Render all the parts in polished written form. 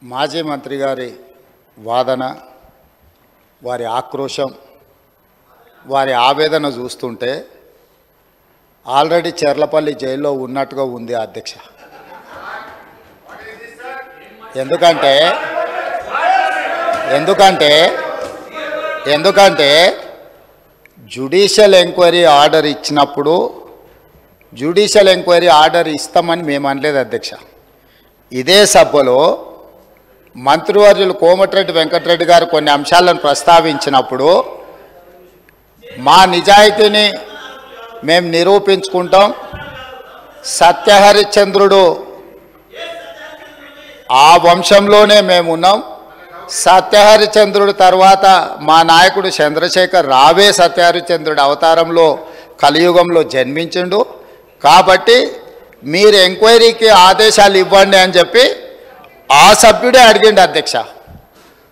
మాజీ మంత్రి గారి వాదన, వారి ఆక్రోశం, వారి ఆవేదన చూస్తుంటే ఆల్రెడీ చెర్లపల్లి జైల్లో ఉన్నట్టుగా ఉంది అధ్యక్ష. ఎందుకంటే జ్యుడిషియల్ ఎంక్వైరీ ఆర్డర్ ఇచ్చినప్పుడు జ్యుడిషియల్ ఎంక్వైరీ ఆర్డర్ ఇస్తామని మేము అనలేదు అధ్యక్ష. ఇదే సభలో మంత్రివర్యులు కోమటిరెడ్డి వెంకటరెడ్డి గారు కొన్ని అంశాలను ప్రస్తావించినప్పుడు మా నిజాయితీని మేము నిరూపించుకుంటాం, సత్యహరిశ్చంద్రుడు ఆ వంశంలోనే మేము ఉన్నాం, సత్యహరిశ్చంద్రుడు తర్వాత మా నాయకుడు చంద్రశేఖర్ రావే సత్యహరిశ్చంద్రుడు అవతారంలో కలియుగంలో జన్మించిండు, కాబట్టి మీరు ఎంక్వైరీకి ఆదేశాలు ఇవ్వండి అని చెప్పి ఆ సభ్యుడే అడిగిండు అధ్యక్ష.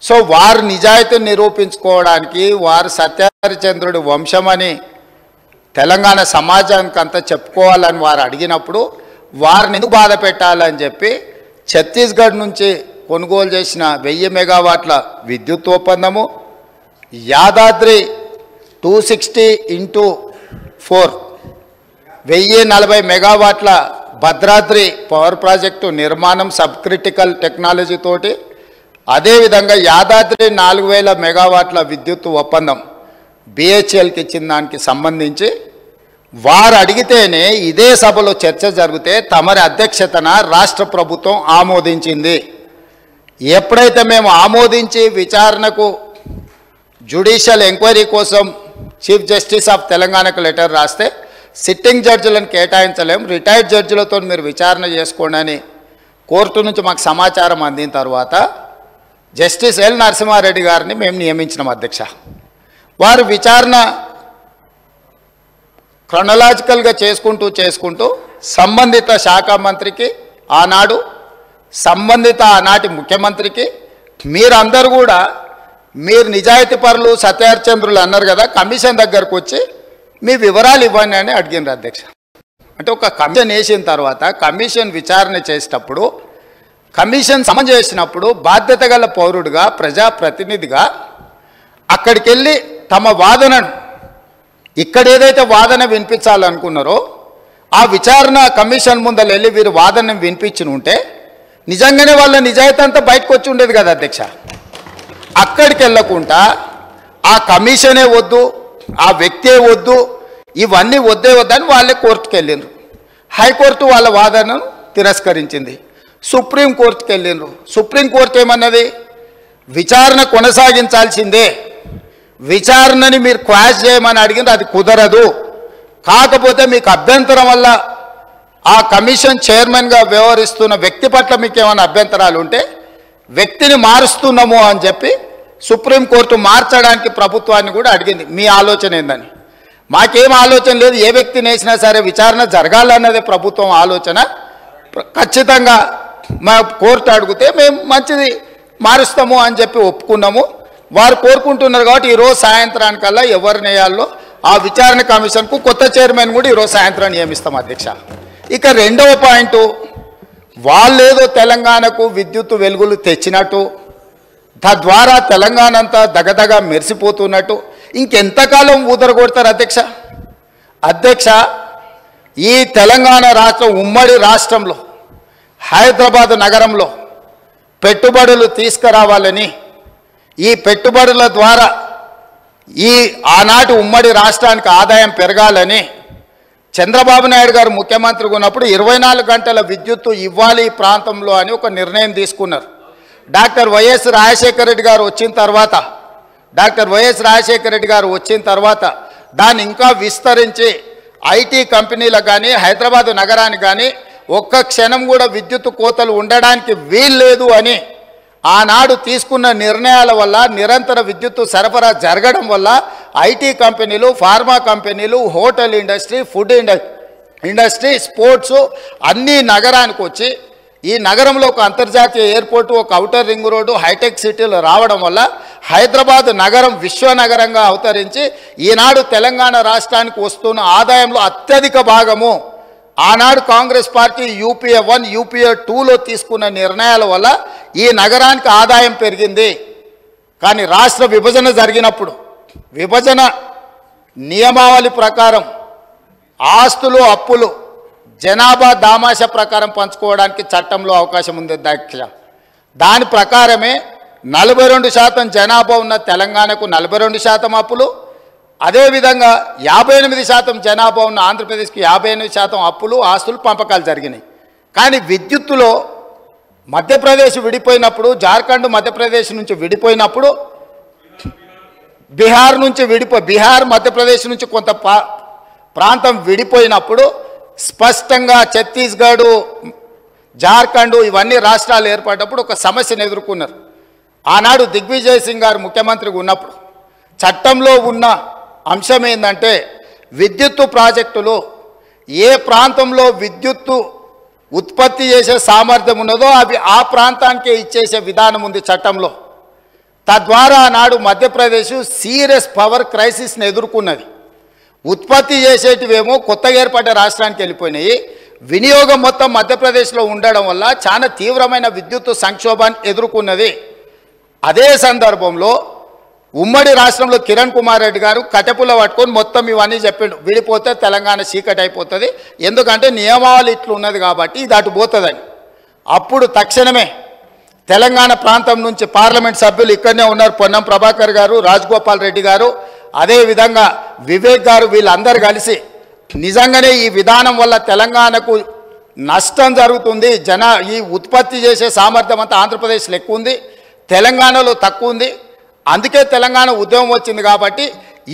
సో వారు నిజాయితీని నిరూపించుకోవడానికి వారు సత్యహరిశ్చంద్రుడి వంశమని తెలంగాణ సమాజానికి అంతా చెప్పుకోవాలని వారు అడిగినప్పుడు వారిని ఎందుకు బాధ పెట్టాలని చెప్పి ఛత్తీస్గఢ్ నుంచి కొనుగోలు చేసిన 1000 మెగావాట్ల విద్యుత్ ఒప్పందము, యాదాద్రి 260x4 1040 మెగావాట్ల భద్రాద్రి పవర్ ప్రాజెక్టు నిర్మాణం సబ్ క్రిటికల్ టెక్నాలజీ తోటి, అదేవిధంగా యాదాద్రి 4000 మెగావాట్ల విద్యుత్ ఒప్పందం బిహెచ్ఎల్కి ఇచ్చిన దానికి సంబంధించి వారు అడిగితేనే ఇదే సభలో చర్చ జరిగితే తమరి అధ్యక్షతన రాష్ట్ర ప్రభుత్వం ఆమోదించింది. ఎప్పుడైతే మేము ఆమోదించి విచారణకు జ్యుడిషియల్ ఎంక్వైరీ కోసం చీఫ్ జస్టిస్ ఆఫ్ తెలంగాణకు లెటర్ రాస్తే సిట్టింగ్ జడ్జిలను కేటాయించలేం, రిటైర్డ్ జడ్జిలతో మీరు విచారణ చేసుకోండి అని కోర్టు నుంచి మాకు సమాచారం అందిన తర్వాత జస్టిస్ ఎల్ నరసింహారెడ్డి గారిని మేము నియమించినాం అధ్యక్ష. వారు విచారణ క్రొనలాజికల్గా చేసుకుంటూ సంబంధిత శాఖ మంత్రికి ఆనాడు, సంబంధిత ఆనాటి ముఖ్యమంత్రికి మీరందరూ కూడా మీరు నిజాయితీ పరులు సత్యహరిశ్చంద్రులు అన్నారు కదా, కమిషన్ దగ్గరకు వచ్చి మీ వివరాలు ఇవ్వండి అని అడిగినారు అధ్యక్ష. అంటే ఒక కమిషన్ వేసిన తర్వాత కమిషన్ విచారణ చేసేటప్పుడు, కమిషన్ సమన్ చేసినప్పుడు బాధ్యత గల పౌరుడిగా ప్రజాప్రతినిధిగా అక్కడికి వెళ్ళి తమ వాదనను ఇక్కడ ఏదైతే వాదన వినిపించాలనుకున్నారో ఆ విచారణ కమిషన్ ముందర వెళ్ళి వీరు వాదనను వినిపించి ఉంటే నిజంగానే వాళ్ళ నిజాయితీ అంతా బయటకు వచ్చి ఉండేది కదా అధ్యక్ష. అక్కడికి వెళ్ళకుండా ఆ కమిషనే వద్దు, ఆ వ్యక్తే వద్దు, ఇవన్నీ వద్దని వాళ్ళే కోర్టుకు వెళ్ళిండ్రు. హైకోర్టు వాళ్ళ వాదనను తిరస్కరించింది. సుప్రీంకోర్టుకు వెళ్ళిండ్రు. సుప్రీంకోర్టు ఏమన్నది, విచారణ కొనసాగించాల్సిందే, విచారణని మీరు క్వాష్ చేయమని అడిగింది, అది కుదరదు, కాకపోతే మీకు అభ్యంతరం వల్ల ఆ కమిషన్ చైర్మన్గా వ్యవహరిస్తున్న వ్యక్తి పట్ల మీకు ఏమైనా అభ్యంతరాలు ఉంటే వ్యక్తిని మారుస్తున్నాము అని చెప్పి సుప్రీంకోర్టు మార్చడానికి ప్రభుత్వాన్ని కూడా అడిగింది. మీ ఆలోచన ఏందని? మాకేం ఆలోచన లేదు, ఏ వ్యక్తిని వేసినా సరే విచారణ జరగాలన్నదే ప్రభుత్వం ఆలోచన. ఖచ్చితంగా మా కోర్టు అడిగితే మేము మంచిది మారుస్తాము అని చెప్పి ఒప్పుకున్నాము. వారు కోరుకుంటున్నారు కాబట్టి ఈరోజు సాయంత్రానికల్లా ఎవరిని వేయాలో ఆ విచారణ కమిషన్కు కొత్త చైర్మన్ కూడా ఈరోజు సాయంత్రం నియమిస్తాం అధ్యక్ష. ఇక రెండవ పాయింట్, వాళ్ళేదో తెలంగాణకు విద్యుత్ వెలుగులు తెచ్చినట్టు, తద్వారా తెలంగాణ అంతా దగదగ మెరిసిపోతున్నట్టు ఇంకెంతకాలం ఊదరగొడతారు అధ్యక్ష. ఈ తెలంగాణ రాష్ట్రం ఉమ్మడి రాష్ట్రంలో హైదరాబాద్ నగరంలో పెట్టుబడులు తీసుకురావాలని, ఈ పెట్టుబడుల ద్వారా ఈ ఆనాటి ఉమ్మడి రాష్ట్రానికి ఆదాయం పెరగాలని చంద్రబాబు నాయుడు గారు ముఖ్యమంత్రిగా ఉన్నప్పుడు 24 గంటల విద్యుత్తు ఇవ్వాలి ఈ ప్రాంతంలో అని ఒక నిర్ణయం తీసుకున్నారు. డాక్టర్ వైఎస్ రాజశేఖర రెడ్డి గారు వచ్చిన తర్వాత దాన్ని ఇంకా విస్తరించి ఐటీ కంపెనీలకు కానీ హైదరాబాదు నగరానికి కానీ ఒక్క క్షణం కూడా విద్యుత్ కోతలు ఉండడానికి వీల్లేదు అని ఆనాడు తీసుకున్న నిర్ణయాల వల్ల నిరంతర విద్యుత్తు సరఫరా జరగడం వల్ల ఐటీ కంపెనీలు, ఫార్మా కంపెనీలు, hotel industry, food industry, sports అన్నీ నగరానికి వచ్చి ఈ నగరంలో ఒక అంతర్జాతీయ ఎయిర్పోర్టు, ఒక ఔటర్ రింగ్ రోడ్డు, హైటెక్ సిటీలు రావడం వల్ల హైదరాబాద్ నగరం విశ్వనగరంగా అవతరించి ఈనాడు తెలంగాణ రాష్ట్రానికి వస్తున్న ఆదాయంలో అత్యధిక భాగము ఆనాడు కాంగ్రెస్ పార్టీ యూపీఏ 1 యూపీఏ 2లో తీసుకున్న నిర్ణయాల వల్ల ఈ నగరానికి ఆదాయం పెరిగింది. కానీ రాష్ట్ర విభజన జరిగినప్పుడు విభజన నియమావళి ప్రకారం ఆస్తులు అప్పులు జనాభా దామాష ప్రకారం పంచుకోవడానికి చట్టంలో అవకాశం ఉంది అధ్యక్ష. దాని ప్రకారమే 42% జనాభా ఉన్న తెలంగాణకు 42% అప్పులు, అదేవిధంగా 58% జనాభా ఉన్న ఆంధ్రప్రదేశ్కి 58% అప్పులు ఆస్తులు పంపకాలు జరిగినాయి. కానీ విద్యుత్తులో మధ్యప్రదేశ్ విడిపోయినప్పుడు, జార్ఖండ్ మధ్యప్రదేశ్ నుంచి విడిపోయినప్పుడు, బీహార్ మధ్యప్రదేశ్ నుంచి కొంత ప్రాంతం విడిపోయినప్పుడు స్పష్టంగా ఛత్తీస్గఢ్, జార్ఖండ్ ఇవన్నీ రాష్ట్రాలు ఏర్పడినప్పుడు ఒక సమస్యను ఎదుర్కొన్నారు. ఆనాడు దిగ్విజయ్ సింగ్ గారు ముఖ్యమంత్రిగా ఉన్నప్పుడు చట్టంలో ఉన్న అంశం ఏంటంటే విద్యుత్తు ప్రాజెక్టులు ఏ ప్రాంతంలో విద్యుత్తు ఉత్పత్తి చేసే సామర్థ్యం ఉన్నదో అవి ఆ ప్రాంతానికే ఇచ్చేసే విధానం ఉంది చట్టంలో. తద్వారా ఆనాడు మధ్యప్రదేశ్ సీరియస్ పవర్ క్రైసిస్ని ఎదుర్కొన్నది. ఉత్పత్తి చేసేటివేమో కొత్తగా ఏర్పడ్డ రాష్ట్రానికి వెళ్ళిపోయినాయి. వినియోగం మొత్తం మధ్యప్రదేశ్లో ఉండడం వల్ల చాలా తీవ్రమైన విద్యుత్ సంక్షోభాన్ని ఎదుర్కొన్నది. అదే సందర్భంలో ఉమ్మడి రాష్ట్రంలో కిరణ్ కుమార్ రెడ్డి గారు కట్టెపుల్ల పట్టుకొని మొత్తం ఇవన్నీ చెప్పిండు, విడిపోతే తెలంగాణ చీకటి అయిపోతుంది, ఎందుకంటే నియమావళి ఇట్లు ఉన్నది కాబట్టి ఇది అటు పోతుందని. అప్పుడు తక్షణమే తెలంగాణ ప్రాంతం నుంచి పార్లమెంట్ సభ్యులు ఇక్కడనే ఉన్నారు, పొన్నం ప్రభాకర్ గారు, రాజగోపాల్ రెడ్డి గారు, అదేవిధంగా వివేక్ గారు, వీళ్ళందరూ కలిసి నిజంగానే ఈ విధానం వల్ల తెలంగాణకు నష్టం జరుగుతుంది, ఈ ఉత్పత్తి చేసే సామర్థ్యం అంతా ఆంధ్రప్రదేశ్లో ఎక్కువ ఉంది, తెలంగాణలో తక్కువ ఉంది, అందుకే తెలంగాణ ఉద్యమం వచ్చింది కాబట్టి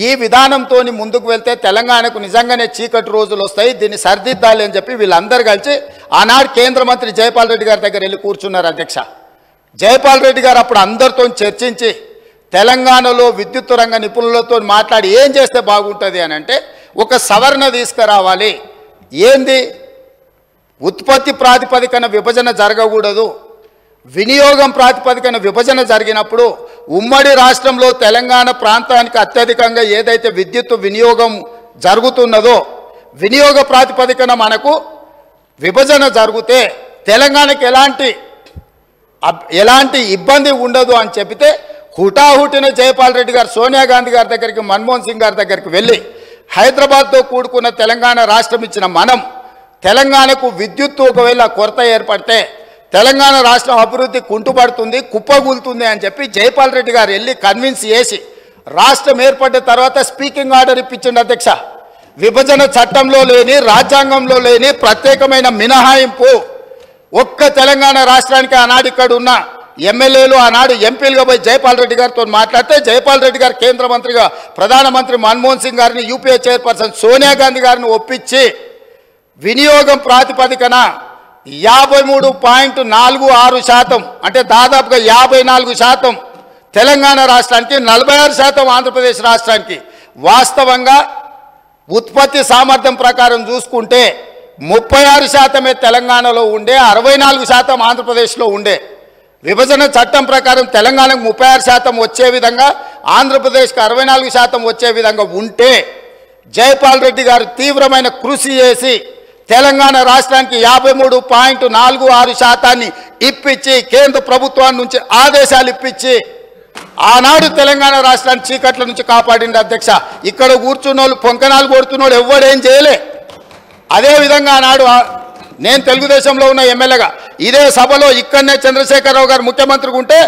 ఈ విధానంతో ముందుకు వెళ్తే తెలంగాణకు నిజంగానే చీకటి రోజులు వస్తాయి, దీన్ని సరిదిద్దాలి అని చెప్పి వీళ్ళందరూ కలిసి ఆనాడు కేంద్ర మంత్రి జైపాల్ రెడ్డి గారి దగ్గర వెళ్ళి కూర్చున్నారు అధ్యక్ష. జైపాల్ రెడ్డి గారు అప్పుడు అందరితో చర్చించి తెలంగాణలో విద్యుత్ రంగ నిపుణులతో మాట్లాడి ఏం చేస్తే బాగుంటుంది అని అంటే ఒక సవరణ తీసుకురావాలి. ఏంది? ఉత్పత్తి ప్రాతిపదికన విభజన జరగకూడదు, వినియోగం ప్రాతిపదికన విభజన జరిగినప్పుడు ఉమ్మడి రాష్ట్రంలో తెలంగాణ ప్రాంతానికి అత్యధికంగా ఏదైతే విద్యుత్ వినియోగం జరుగుతున్నదో వినియోగ ప్రాతిపదికన మనకు విభజన జరిగితే తెలంగాణకి ఎలాంటి ఇబ్బంది ఉండదు అని చెబితే హుటాహుటిన జైపాల్ రెడ్డి గారు సోనియా గాంధీ గారి దగ్గరికి, మన్మోహన్ సింగ్ గారి దగ్గరికి వెళ్ళి హైదరాబాద్తో కూడుకున్న తెలంగాణ రాష్ట్రం ఇచ్చిన మనం తెలంగాణకు విద్యుత్తు ఒకవేళ కొరత ఏర్పడితే తెలంగాణ రాష్ట్రం అభివృద్ధి కుంటుపడుతుంది, కుప్పగూలుతుంది అని చెప్పి జైపాల్ రెడ్డి గారు వెళ్ళి కన్విన్స్ చేసి రాష్ట్రం ఏర్పడ్డ తర్వాత స్పీకింగ్ ఆర్డర్ ఇప్పించిండు అధ్యక్ష. విభజన చట్టంలో లేని, రాజ్యాంగంలో లేని ప్రత్యేకమైన మినహాయింపు ఒక్క తెలంగాణ రాష్ట్రానికి ఆనాడు ఇక్కడ ఉన్న ఎమ్మెల్యేలు ఆనాడు ఎంపీలుగా పోయి జైపాల్ రెడ్డి గారితో మాట్లాడితే జైపాల్ రెడ్డి గారు కేంద్ర మంత్రిగా ప్రధానమంత్రి మన్మోహన్ సింగ్ గారిని, యూపీఏ చైర్పర్సన్ సోనియా గాంధీ గారిని ఒప్పించి వినియోగం ప్రాతిపదికన 53.46% అంటే దాదాపుగా 54% తెలంగాణ రాష్ట్రానికి, 46% ఆంధ్రప్రదేశ్ రాష్ట్రానికి. వాస్తవంగా ఉత్పత్తి సామర్థ్యం ప్రకారం చూసుకుంటే 36% తెలంగాణలో ఉండే, 64% ఆంధ్రప్రదేశ్లో ఉండే. విభజన చట్టం ప్రకారం తెలంగాణకు 36% వచ్చే విధంగా, ఆంధ్రప్రదేశ్కి 64% వచ్చే విధంగా ఉంటే జైపాల్ రెడ్డి గారు తీవ్రమైన కృషి చేసి తెలంగాణ రాష్ట్రానికి 53.46% ఇప్పించి కేంద్ర ప్రభుత్వం నుంచి ఆదేశాలు ఇప్పించి ఆనాడు తెలంగాణ రాష్ట్రాన్ని చీకట్ల నుంచి కాపాడింది అధ్యక్ష. ఇక్కడ కూర్చున్న వాళ్ళు పొంకనాలు కొడుతున్నాడు ఎవడేం చేయలే. అదేవిధంగా ఆనాడు నేను తెలుగుదేశంలో ఉన్న ఎమ్మెల్యేగా ఇదే సభలో ఇక్కడనే చంద్రశేఖరరావు గారు ముఖ్యమంత్రిగా ఉంటే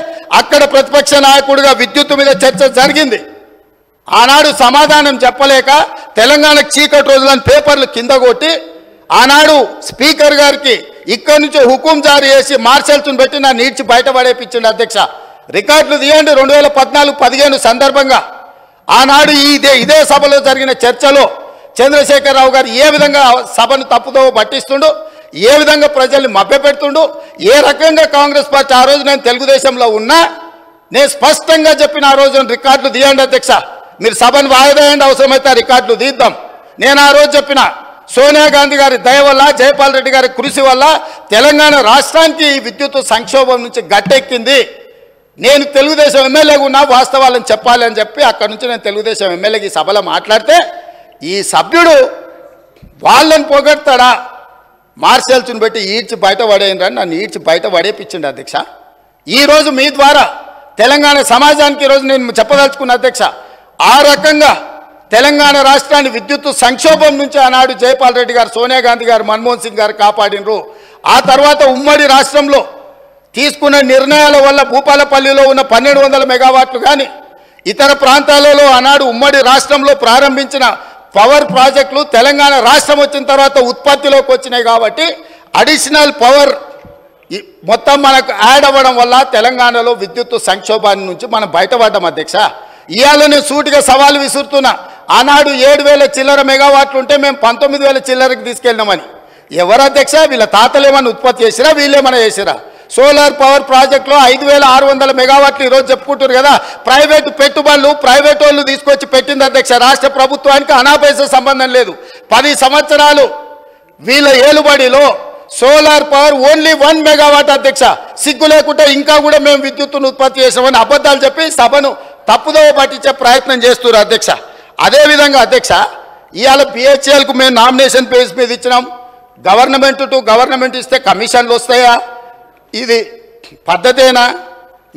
అక్కడ ప్రతిపక్ష నాయకుడిగా విద్యుత్తు మీద చర్చ జరిగింది. ఆనాడు సమాధానం చెప్పలేక తెలంగాణకు చీకటి రోజులని పేపర్లు కింద కొట్టి ఆనాడు స్పీకర్ గారికి ఇక్కడి నుంచి హుకుం జారీ చేసి మార్షల్స్ను పెట్టి నా నీడ్చి బయటపడేపించింది అధ్యక్ష. రికార్డులు తీయండి. 2014-15 సందర్భంగా ఆనాడు ఇదే సభలో జరిగిన చర్చలో చంద్రశేఖరరావు గారు ఏ విధంగా సభను తప్పుదో పట్టిస్తుండు, ఏ విధంగా ప్రజల్ని మభ్యపెడుతుండు, ఏ రకంగా కాంగ్రెస్ పార్టీ ఆ రోజు నేను తెలుగుదేశంలో ఉన్నా నేను స్పష్టంగా చెప్పిన ఆ రోజు రికార్డులు తీయండి అధ్యక్ష, మీరు సభను వాయిదా వేయండి, అవసరమైతే రికార్డులు తీద్దాం. నేను ఆ రోజు చెప్పిన సోనియా గాంధీ గారి దయ వల్ల, జైపాల్ రెడ్డి గారి కృషి వల్ల తెలంగాణ రాష్ట్రానికి విద్యుత్ సంక్షోభం నుంచి గట్టెక్కింది. నేను తెలుగుదేశం ఎమ్మెల్యేగా ఉన్నా వాస్తవాలను చెప్పాలి అని చెప్పి అక్కడి నుంచి నేను తెలుగుదేశం ఎమ్మెల్యేకి ఈ సభలో మాట్లాడితే ఈ సభ్యుడు వాళ్ళని పొగడతాడా, మార్షల్స్ని పెట్టి ఈడ్చి బయట పడేయండి, నన్ను ఈడ్చి బయట పడేపించిండు అధ్యక్ష. ఈరోజు మీ ద్వారా తెలంగాణ సమాజానికి ఈరోజు నేను చెప్పదలుచుకున్న అధ్యక్ష, ఆ రకంగా తెలంగాణ రాష్ట్రాన్ని విద్యుత్ సంక్షోభం నుంచి ఆనాడు జయపాల్ రెడ్డి గారు, సోనియా గాంధీ గారు, మన్మోహన్ సింగ్ గారు కాపాడినరు. ఆ తర్వాత ఉమ్మడి రాష్ట్రంలో తీసుకున్న నిర్ణయాల వల్ల భూపాలపల్లిలో ఉన్న 1200 మెగావాట్లు కానీ ఇతర ప్రాంతాలలో ఆనాడు ఉమ్మడి రాష్ట్రంలో ప్రారంభించిన పవర్ ప్రాజెక్టులు తెలంగాణ రాష్ట్రం వచ్చిన తర్వాత ఉత్పత్తిలోకి వచ్చినాయి. కాబట్టి అడిషనల్ పవర్ మొత్తం మనకు యాడ్ అవ్వడం వల్ల తెలంగాణలో విద్యుత్ సంక్షోభాన్ని నుంచి మనం బయటపడ్డాం అధ్యక్ష. ఇవాళ నేను సూటిగా సవాలు విసురుతున్నా. ఆనాడు 7000 చిల్లర మెగావాట్లు ఉంటే మేము 19,000 చిల్లరకి తీసుకెళ్ళినామని. ఎవరు అధ్యక్ష? వీళ్ళ తాతలు ఏమన్నా ఉత్పత్తి చేసిరా, వీళ్ళేమన్నా చేసిరా? సోలార్ పవర్ ప్రాజెక్టులో 5,600 మెగావాట్లు ఈరోజు చెప్పుకుంటారు కదా. ప్రైవేటు పెట్టుబడులు ప్రైవేట్ వాళ్ళు తీసుకొచ్చి పెట్టింది అధ్యక్ష. రాష్ట్ర ప్రభుత్వానికి అనాపైసా సంబంధం లేదు. 10 సంవత్సరాలు వీళ్ళ ఏలుబడిలో సోలార్ పవర్ ఓన్లీ 1 మెగావాట్ అధ్యక్ష. సిగ్గు లేకుండా ఇంకా కూడా మేము విద్యుత్తును ఉత్పత్తి చేసామని అబద్ధాలు చెప్పి సభను తప్పుదోవ పట్టించే ప్రయత్నం చేస్తున్నారు అధ్యక్ష. అదేవిధంగా అధ్యక్ష, ఇవాళ బిహెచ్ఎల్కు మేము నామినేషన్ బేస్ మీద ఇచ్చినాం. గవర్నమెంట్ టు గవర్నమెంట్ ఇస్తే కమిషన్లు వస్తాయా? ఇది పద్ధతేనా?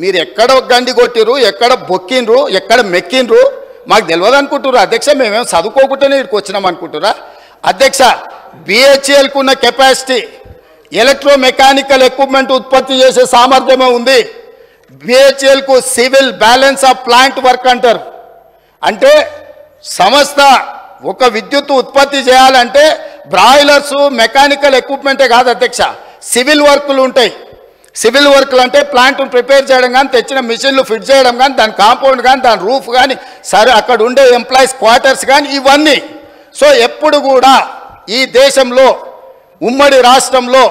మీరు ఎక్కడ గండి కొట్టిరు, ఎక్కడ బొక్కిండ్రు, ఎక్కడ మెక్కిండ్రు మాకు తెలియదు అనుకుంటున్నారు అధ్యక్ష. మేమేం చదువుకోకుండానే ఇక్కడికి వచ్చినాం అనుకుంటురా అధ్యక్ష? బిహెచ్ఎల్కు ఉన్న కెపాసిటీ, ఎలక్ట్రోమెకానికల్ ఎక్విప్మెంట్ ఉత్పత్తి చేసే సామర్థ్యమే ఉంది. బిహెచ్ఎల్కు civil balance of plant work అంటారు. అంటే సంస్థ ఒక విద్యుత్ ఉత్పత్తి చేయాలంటే బ్రాయిలర్స్ మెకానికల్ ఎక్విప్మెంటే కాదు అధ్యక్ష, సివిల్ వర్కులు ఉంటాయి. సివిల్ వర్క్లు అంటే ప్లాంట్ను ప్రిపేర్ చేయడం కానీ, తెచ్చిన మిషన్లు ఫిట్ చేయడం కానీ, దాని కాంపౌండ్ కానీ, దాని రూఫ్ కానీ, సరే అక్కడ ఉండే ఎంప్లాయీస్ క్వార్టర్స్ కానీ, ఇవన్నీ. సో ఎప్పుడు కూడా ఈ దేశంలో ఉమ్మడి రాష్ట్రంలో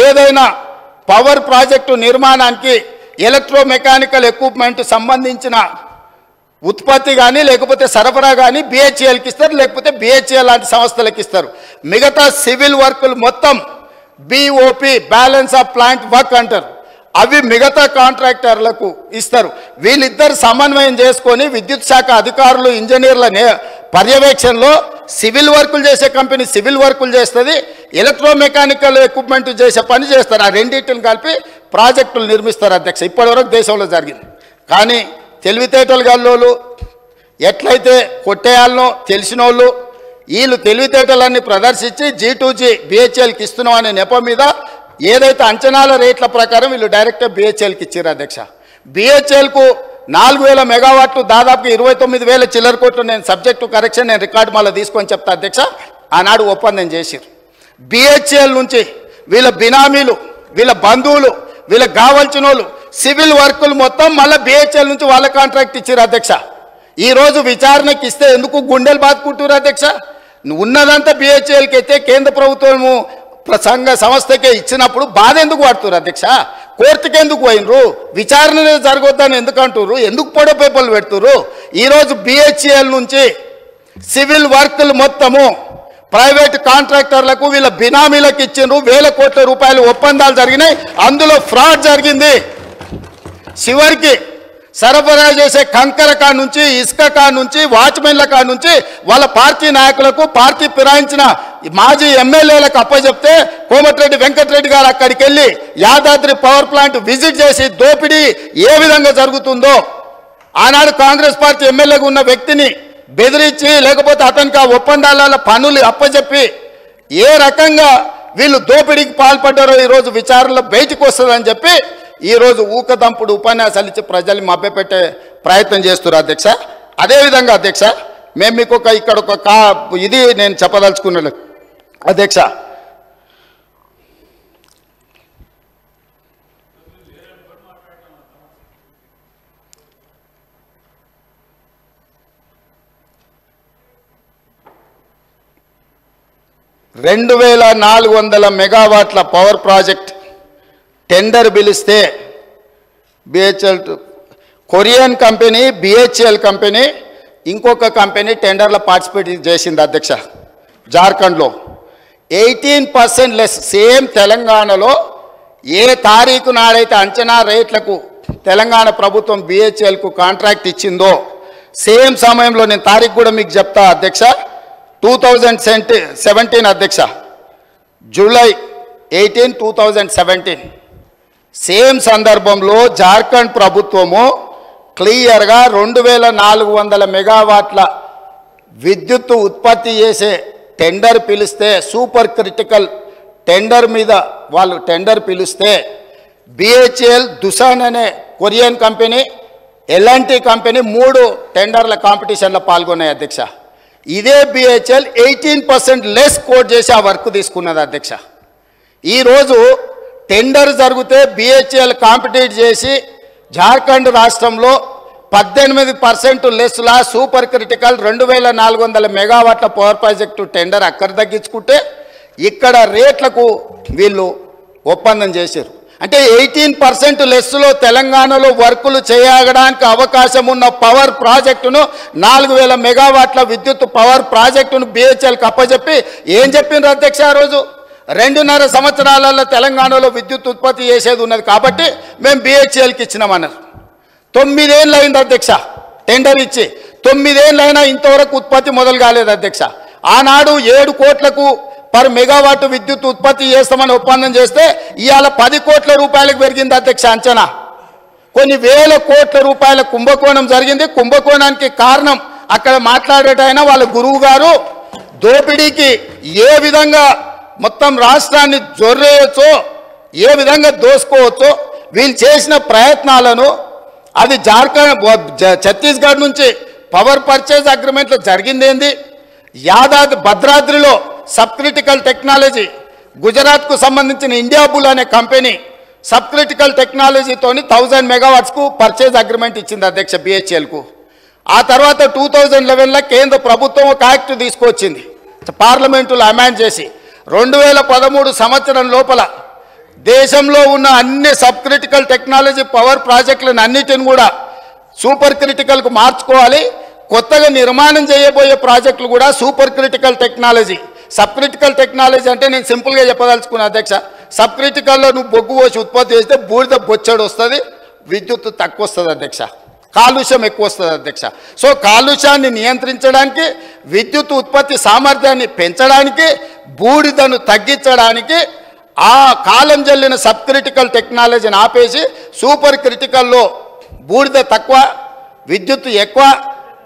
ఏదైనా పవర్ ప్రాజెక్టు నిర్మాణానికి ఎలక్ట్రోమెకానికల్ ఎక్విప్మెంట్ సంబంధించిన ఉత్పత్తి కానీ లేకపోతే సరఫరా కానీ బిహెచ్ఎల్కి ఇస్తారు, లేకపోతే బిహెచ్ఎల్ లాంటి సంస్థలకు ఇస్తారు. మిగతా సివిల్ వర్కులు మొత్తం BOP balance of plant work అంటారు. అవి మిగతా కాంట్రాక్టర్లకు ఇస్తారు. వీళ్ళిద్దరు సమన్వయం చేసుకొని విద్యుత్ శాఖ అధికారులు ఇంజనీర్ల పర్యవేక్షణలో సివిల్ వర్కులు చేసే కంపెనీ సివిల్ వర్కులు చేస్తుంది, ఎలక్ట్రోమెకానికల్ ఎక్విప్మెంట్ చేసే పని చేస్తారు. ఆ రెండింటిని కలిపి ప్రాజెక్టులు నిర్మిస్తారు అధ్యక్ష. ఇప్పటివరకు దేశంలో జరిగింది. కానీ తెలివితేటలు గల్లోళ్ళు ఎట్లయితే కొట్టేయాలనో తెలిసిన వాళ్ళు వీళ్ళు తెలివితేటలన్నీ ప్రదర్శించి G2G బిహెచ్ఎల్కి ఇస్తున్నాం అనే నెపం మీద ఏదైతే అంచనాల రేట్ల ప్రకారం వీళ్ళు డైరెక్ట్గా బిహెచ్ఎల్కి ఇచ్చారు అధ్యక్ష. బిహెచ్ఎల్కు 4,000 మెగావాట్లు దాదాపు 29,000 చిల్లర కోట్లు. నేను సబ్జెక్టు కరెక్షన్ నేను రికార్డు మళ్ళీ తీసుకొని చెప్తా అధ్యక్ష. ఆనాడు ఒప్పందం చేశారు. బిహెచ్ఎల్ నుంచి వీళ్ళ బినామీలు, వీళ్ళ బంధువులు, వీళ్ళకి కావాల్సిన వాళ్ళు సివిల్ వర్కులు మొత్తం మళ్ళీ బిహెచ్ఎల్ నుంచి వాళ్ళ కాంట్రాక్ట్ ఇచ్చారు అధ్యక్ష. ఈరోజు విచారణకి ఇస్తే ఎందుకు గుండెలు బాదుకుంటారు అధ్యక్ష? ఉన్నదంతా బిహెచ్ఎల్కి అయితే కేంద్ర ప్రభుత్వము సంస్థకే ఇచ్చినప్పుడు బాధ ఎందుకు పడుతున్నారు అధ్యక్ష? కోర్టుకి ఎందుకు పోయినరు? విచారణ జరగొద్దని ఎందుకు అంటున్నారు? ఎందుకు పొడవ పేపర్లు పెడుతున్నారు? ఈరోజు బిహెచ్ఎల్ నుంచి సివిల్ వర్కులు మొత్తము ప్రైవేట్ కాంట్రాక్టర్లకు వీళ్ళ బినామీలకు ఇచ్చిండ్రు. 1,000 కోట్ల రూపాయలు ఒప్పందాలు జరిగినాయి. అందులో ఫ్రాడ్ జరిగింది. చివరికి సరఫరా చేసే కంకర కా నుంచి, ఇసుక కా నుంచి, వాచ్మెన్ల కా నుంచి వాళ్ళ పార్టీ నాయకులకు, పార్టీ ఫిరాయించిన మాజీ ఎమ్మెల్యేలకు అప్పచెప్తే కోమటిరెడ్డి వెంకటరెడ్డి గారు అక్కడికి వెళ్ళి యాదాద్రి పవర్ ప్లాంట్ విజిట్ చేసి దోపిడీ ఏ విధంగా జరుగుతుందో ఆనాడు కాంగ్రెస్ పార్టీ ఎమ్మెల్యేగా ఉన్న వ్యక్తిని బెదిరించి లేకపోతే అతనికి ఆ ఒప్పందాల పనులు అప్పచెప్పి ఏ రకంగా వీళ్ళు దోపిడీకి పాల్పడ్డారో ఈరోజు విచారణలో బయటకు వస్తుందని చెప్పి ఈరోజు ఊకదంపుడు ఉపన్యాసాలు ఇచ్చి ప్రజల్ని మభ్యపెట్టే ప్రయత్నం చేస్తున్నారు అధ్యక్ష. అదేవిధంగా అధ్యక్ష, మేము మీకు ఇక్కడ ఒక ఇది నేను చెప్పదలుచుకున్నాను అధ్యక్ష. $2,400 మెగావాట్ల పవర్ ప్రాజెక్ట్ టెండర్ పిలిస్తే BHEL Korean company, BHEL company, ఇంకొక కంపెనీ టెండర్లో పార్టిసిపేట్ చేసింది అధ్యక్ష. జార్ఖండ్లో 18% లెస్. సేమ్ తెలంగాణలో ఏ తారీఖు నాడైతే అంచనా రేట్లకు తెలంగాణ ప్రభుత్వం బిహెచ్ఎల్కు కాంట్రాక్ట్ ఇచ్చిందో సేమ్ సమయంలో నేను తారీఖు కూడా మీకు చెప్తా అధ్యక్ష. 2017 అధ్యక్ష, July 18, 2017 సేమ్ సందర్భంలో జార్ఖండ్ ప్రభుత్వము క్లియర్గా 2400 మెగావాట్ల విద్యుత్తు ఉత్పత్తి చేసే టెండర్ పిలిస్తే సూపర్ క్రిటికల్ టెండర్ మీద వాళ్ళు టెండర్ పిలిస్తే బిహెచ్ఎల్ దుసాన్ అనే కొరియన్ కంపెనీ ఎల్ఎన్టీ కంపెనీ 3 టెండర్ల కాంపిటీషన్లో పాల్గొన్నాయి అధ్యక్ష. ఇదే బిహెచ్ఎల్ 18% లెస్ కోట్ చేసి ఆ వర్క్ తీసుకున్నది అధ్యక్ష. ఈరోజు టెండర్ జరిగితే బిహెచ్ఎల్ కాంపిటీట్ చేసి జార్ఖండ్ రాష్ట్రంలో 18% లెస్లా సూపర్ క్రిటికల్ 2400 మెగావాట్ల పవర్ ప్రాజెక్టు టెండర్ అక్కడ తగ్గించుకుంటే ఇక్కడ రేట్లకు వీళ్ళు ఒప్పందం చేశారు. అంటే 18% లెస్లో తెలంగాణలో వర్కులు చేయడానికి అవకాశం ఉన్న పవర్ ప్రాజెక్టును 4000 మెగావాట్ల విద్యుత్ పవర్ ప్రాజెక్టును బిహెచ్ఎల్కి అప్పచెప్పి ఏం చెప్పిండ్రు అధ్యక్ష? ఆ రోజు 2.5 సంవత్సరాలలో తెలంగాణలో విద్యుత్ ఉత్పత్తి చేసేది ఉన్నది కాబట్టి మేము బిహెచ్ఎల్కి ఇచ్చినామన్నారు. 9 ఏళ్ళు అయింది అధ్యక్ష టెండర్ ఇచ్చి. 9 ఏళ్ళైనా ఇంతవరకు ఉత్పత్తి మొదలు కాలేదు అధ్యక్ష. ఆనాడు 7 కోట్లకు పర్ మెగావాట్ విద్యుత్ ఉత్పత్తి చేస్తామని ఒప్పందం చేస్తే ఇవాళ 10 కోట్ల రూపాయలకు పెరిగింది అధ్యక్ష అంచనా. కొన్ని వేల కోట్ల రూపాయల కుంభకోణం జరిగింది. కుంభకోణానికి కారణం అక్కడ మాట్లాడేటైనా వాళ్ళ గురువు గారు దోపిడీకి ఏ విధంగా మొత్తం రాష్ట్రాన్ని జొర్రేయచ్చో, ఏ విధంగా దోసుకోవచ్చో వీళ్ళు చేసిన ప్రయత్నాలను అది ఛత్తీస్గఢ్ నుంచి పవర్ పర్చేజ్ అగ్రిమెంట్లో జరిగిందేంది, యాదాద్రి భద్రాద్రిలో సబ్ క్రిటికల్ టెక్నాలజీ గుజరాత్కు సంబంధించిన ఇండియా బుల్ అనే కంపెనీ సబ్ క్రిటికల్ టెక్నాలజీతోని 1000 మెగావాట్స్కు పర్చేజ్ అగ్రిమెంట్ ఇచ్చింది అధ్యక్ష బిహెచ్ఎల్కు. ఆ తర్వాత 2011లో కేంద్ర ప్రభుత్వం ఒక యాక్ట్ తీసుకొచ్చింది పార్లమెంటులో అమెండ్ చేసి 2013 సంవత్సరం లోపల దేశంలో ఉన్న అన్ని సబ్ క్రిటికల్ టెక్నాలజీ పవర్ ప్రాజెక్టులను అన్నిటిని కూడా సూపర్ క్రిటికల్కు మార్చుకోవాలి. కొత్తగా నిర్మాణం చేయబోయే ప్రాజెక్టులు కూడా super critical technology. Sub critical technology అంటే నేను సింపుల్గా చెప్పదలుచుకున్నా అధ్యక్ష, సబ్ క్రిటికల్లో నువ్వు బొగ్గు పోసి ఉత్పత్తి చేస్తే బూడిద బొచ్చడు వస్తుంది, విద్యుత్ తక్కువ వస్తుంది అధ్యక్ష, కాలుష్యం ఎక్కువ వస్తుంది అధ్యక్ష. సో కాలుష్యాన్ని నియంత్రించడానికి, విద్యుత్ ఉత్పత్తి సామర్థ్యాన్ని పెంచడానికి, బూడిదను తగ్గించడానికి ఆ కాలం చెల్లిన సబ్ క్రిటికల్ టెక్నాలజీని ఆపేసి సూపర్ క్రిటికల్లో బూడిద తక్కువ, విద్యుత్ ఎక్కువ,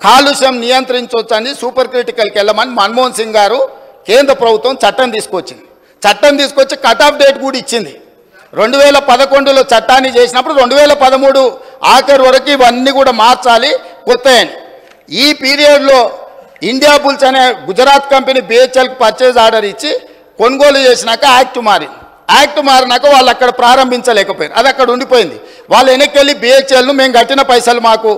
కాలుష్యం నియంత్రించవచ్చు అని సూపర్ క్రిటికల్కి వెళ్ళమని మన్మోహన్ సింగ్ గారు కేంద్ర ప్రభుత్వం చట్టం తీసుకొచ్చింది. చట్టం తీసుకొచ్చి కట్ ఆఫ్ డేట్ కూడా ఇచ్చింది. 2011లో చట్టాన్ని చేసినప్పుడు 2013 ఆఖరి వరకు ఇవన్నీ కూడా మార్చాలి కొత్తయని. ఈ పీరియడ్లో ఇండియా బుల్స్ అనే గుజరాత్ కంపెనీ బిహెచ్ఎల్కి పర్చేజ్ ఆర్డర్ ఇచ్చి కొనుగోలు చేసినాక యాక్ట్ మారింది. యాక్ట్ మారినాక వాళ్ళు అక్కడ ప్రారంభించలేకపోయారు, అది అక్కడ ఉండిపోయింది. వాళ్ళు వెనక్కి వెళ్ళి బిహెచ్ఎల్ను మేము కట్టిన పైసలు మాకు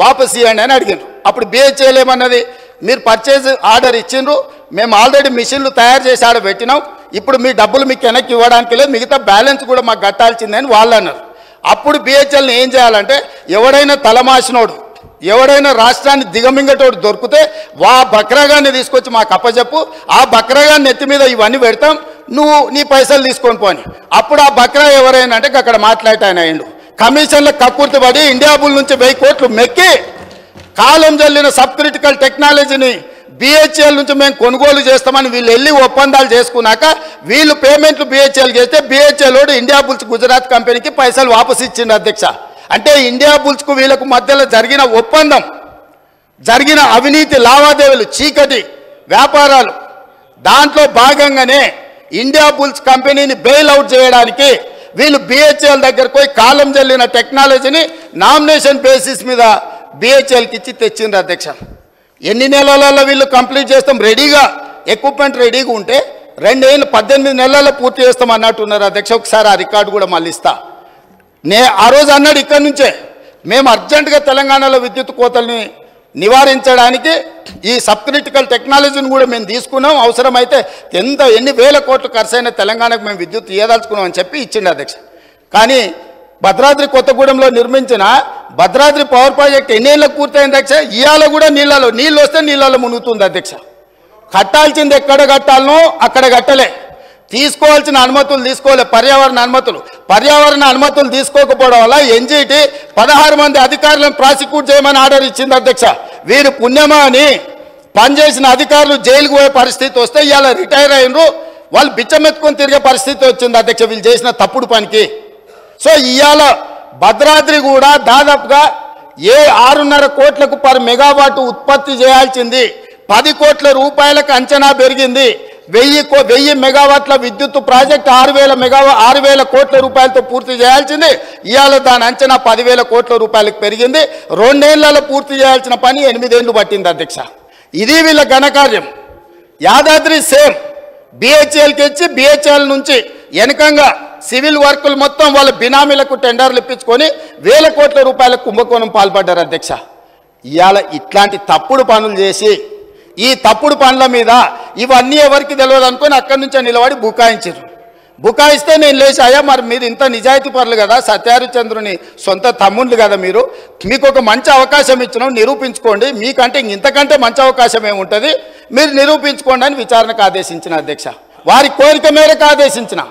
వాపస్ ఇవ్వండి అని అడిగారు. అప్పుడు బిహెచ్ఎల్ ఏమన్నది, మీరు పర్చేజ్ ఆర్డర్ ఇచ్చిండ్రు, మేము ఆల్రెడీ మిషన్లు తయారు చేసి ఆడ పెట్టినాం, ఇప్పుడు మీ డబ్బులు మీకు వెనక్కి ఇవ్వడానికి లేదు, మిగతా బ్యాలెన్స్ కూడా మాకు కట్టాల్సిందని వాళ్ళు అన్నారు. అప్పుడు బిహెచ్ఎల్ని ఏం చేయాలంటే ఎవడైనా తలమాసినోడు, ఎవడైనా రాష్ట్రాన్ని దిగమింగటోడు దొరికితే వా బక్రాగాన్ని తీసుకొచ్చి మాకు అప్పచెప్పు, ఆ బక్రాగాన్ని నెత్తి మీద ఇవన్నీ పెడతాం, నువ్వు నీ పైసలు తీసుకొని పోని. అప్పుడు ఆ బక్రా ఎవరైనా అంటే అక్కడ మాట్లాడటాయన అయిండు కమిషన్ల కక్కుర్తి పడి ఇండియా బుల్ నుంచి 1000 కోట్లు మెక్కి కాలం జల్లిన సబ్ క్రిటికల్ టెక్నాలజీని బిహెచ్ఎల్ నుంచి మేము కొనుగోలు చేస్తామని వీళ్ళు వెళ్ళి ఒప్పందాలు చేసుకున్నాక వీళ్ళు పేమెంట్లు బిహెచ్ఎల్ చేస్తే బిహెచ్ఎల్ వాడు ఇండియా బుల్స్ గుజరాత్ కంపెనీకి పైసలు వాపసు ఇచ్చింది అధ్యక్ష. అంటే ఇండియా బుల్స్కు వీళ్ళకు మధ్యలో జరిగిన ఒప్పందం, జరిగిన అవినీతి లావాదేవీలు, చీకటి వ్యాపారాలు, దాంట్లో భాగంగానే ఇండియా బుల్స్ కంపెనీని బెయిల్ అవుట్ చేయడానికి వీళ్ళు బిహెచ్ఎల్ దగ్గరకు పోయి కాలం జల్లిన టెక్నాలజీని నామినేషన్ బేసిస్ మీద బిహెచ్ఎల్కి ఇచ్చి తెచ్చిండ్రు అధ్యక్ష. ఎన్ని నెలలలో వీళ్ళు కంప్లీట్ చేస్తాం, రెడీగా ఎక్విప్మెంట్ రెడీగా ఉంటే 2 ఏళ్ళు 18 నెలల్లో పూర్తి చేస్తాం అన్నట్టున్నారు అధ్యక్ష. ఒకసారి ఆ రికార్డు కూడా మళ్ళీ ఇస్తా. ఆ రోజు అన్నాడు ఇక్కడి నుంచే మేము అర్జెంటుగా తెలంగాణలో విద్యుత్ కోతల్ని నివారించడానికి ఈ సబ్ క్రిటికల్ టెక్నాలజీని కూడా మేము తీసుకున్నాం, అవసరమైతే ఎన్ని వేల కోట్లు ఖర్చు అయినా తెలంగాణకు మేము విద్యుత్ ఇవ్వదలుచుకున్నాం అని చెప్పి ఇచ్చిండు అధ్యక్ష. కానీ భద్రాద్రి కొత్తగూడెంలో నిర్మించిన భద్రాద్రి పవర్ ప్రాజెక్ట్ ఎన్నేళ్ళకు పూర్తయింది అధ్యక్ష? ఇవాళ కూడా నీళ్ళు వస్తే నీళ్ళలో మునుగుతుంది అధ్యక్ష. కట్టాల్సింది ఎక్కడ కట్టాలనో అక్కడ కట్టలే, తీసుకోవాల్సిన అనుమతులు తీసుకోలే, పర్యావరణ అనుమతులు తీసుకోకపోవడం వల్ల ఎన్జీటీ 16 మంది అధికారులను ప్రాసిక్యూట్ చేయమని ఆర్డర్ ఇచ్చింది అధ్యక్ష. వీరు పుణ్యమా అని పనిచేసిన అధికారులు జైలుకు పోయే పరిస్థితి వస్తే ఇవాళ రిటైర్ అయినరు, వాళ్ళు బిచ్చమెత్తుకొని తిరిగే పరిస్థితి వచ్చింది అధ్యక్ష వీళ్ళు చేసిన తప్పుడు పనికి. సో ఇవాళ భద్రాద్రి కూడా దాదాపుగా 6.5 కోట్లకు పర్ మెగావాట్ ఉత్పత్తి చేయాల్సింది 10 కోట్ల రూపాయలకు అంచనా పెరిగింది. 1000 మెగావాట్ల విద్యుత్ ప్రాజెక్ట్ 6,000 కోట్ల రూపాయలతో పూర్తి చేయాల్సింది ఇవాళ దాని అంచనా 10,000 కోట్ల రూపాయలకు పెరిగింది. 2 ఏళ్లలో పూర్తి చేయాల్సిన పని 8 ఏళ్ళు పట్టింది అధ్యక్ష. ఇది వీళ్ళ ఘనకార్యం. యాదాద్రి సేమ్ బిహెచ్ఎల్కి ఇచ్చి బిహెచ్ఎల్ నుంచి వెనకంగా సివిల్ వర్కులు మొత్తం వాళ్ళ బినామీలకు టెండర్లు ఇప్పించుకొని 1000 కోట్ల రూపాయల కుంభకోణం పాల్పడ్డారు అధ్యక్ష. ఇవాళ ఇట్లాంటి తప్పుడు పనులు చేసి ఈ తప్పుడు పనుల మీద ఇవన్నీ ఎవరికి తెలియదు అనుకొని అక్కడి నుంచే నిలబడి బుకాయించారు. బుకాయిస్తే నేను లేచి అయ్యా మరి మీరు ఇంత నిజాయితీ పరులు కదా, సత్యహరిశ్చంద్రుని సొంత తమ్ముళ్ళు కదా, మీకు ఒక మంచి అవకాశం ఇచ్చినాం, నిరూపించుకోండి, మీకంటే ఇంతకంటే మంచి అవకాశం ఏముంటుంది, మీరు నిరూపించుకోండి అని విచారణకు ఆదేశించిన అధ్యక్ష. వారి కోరిక మేరకు ఆదేశించిన.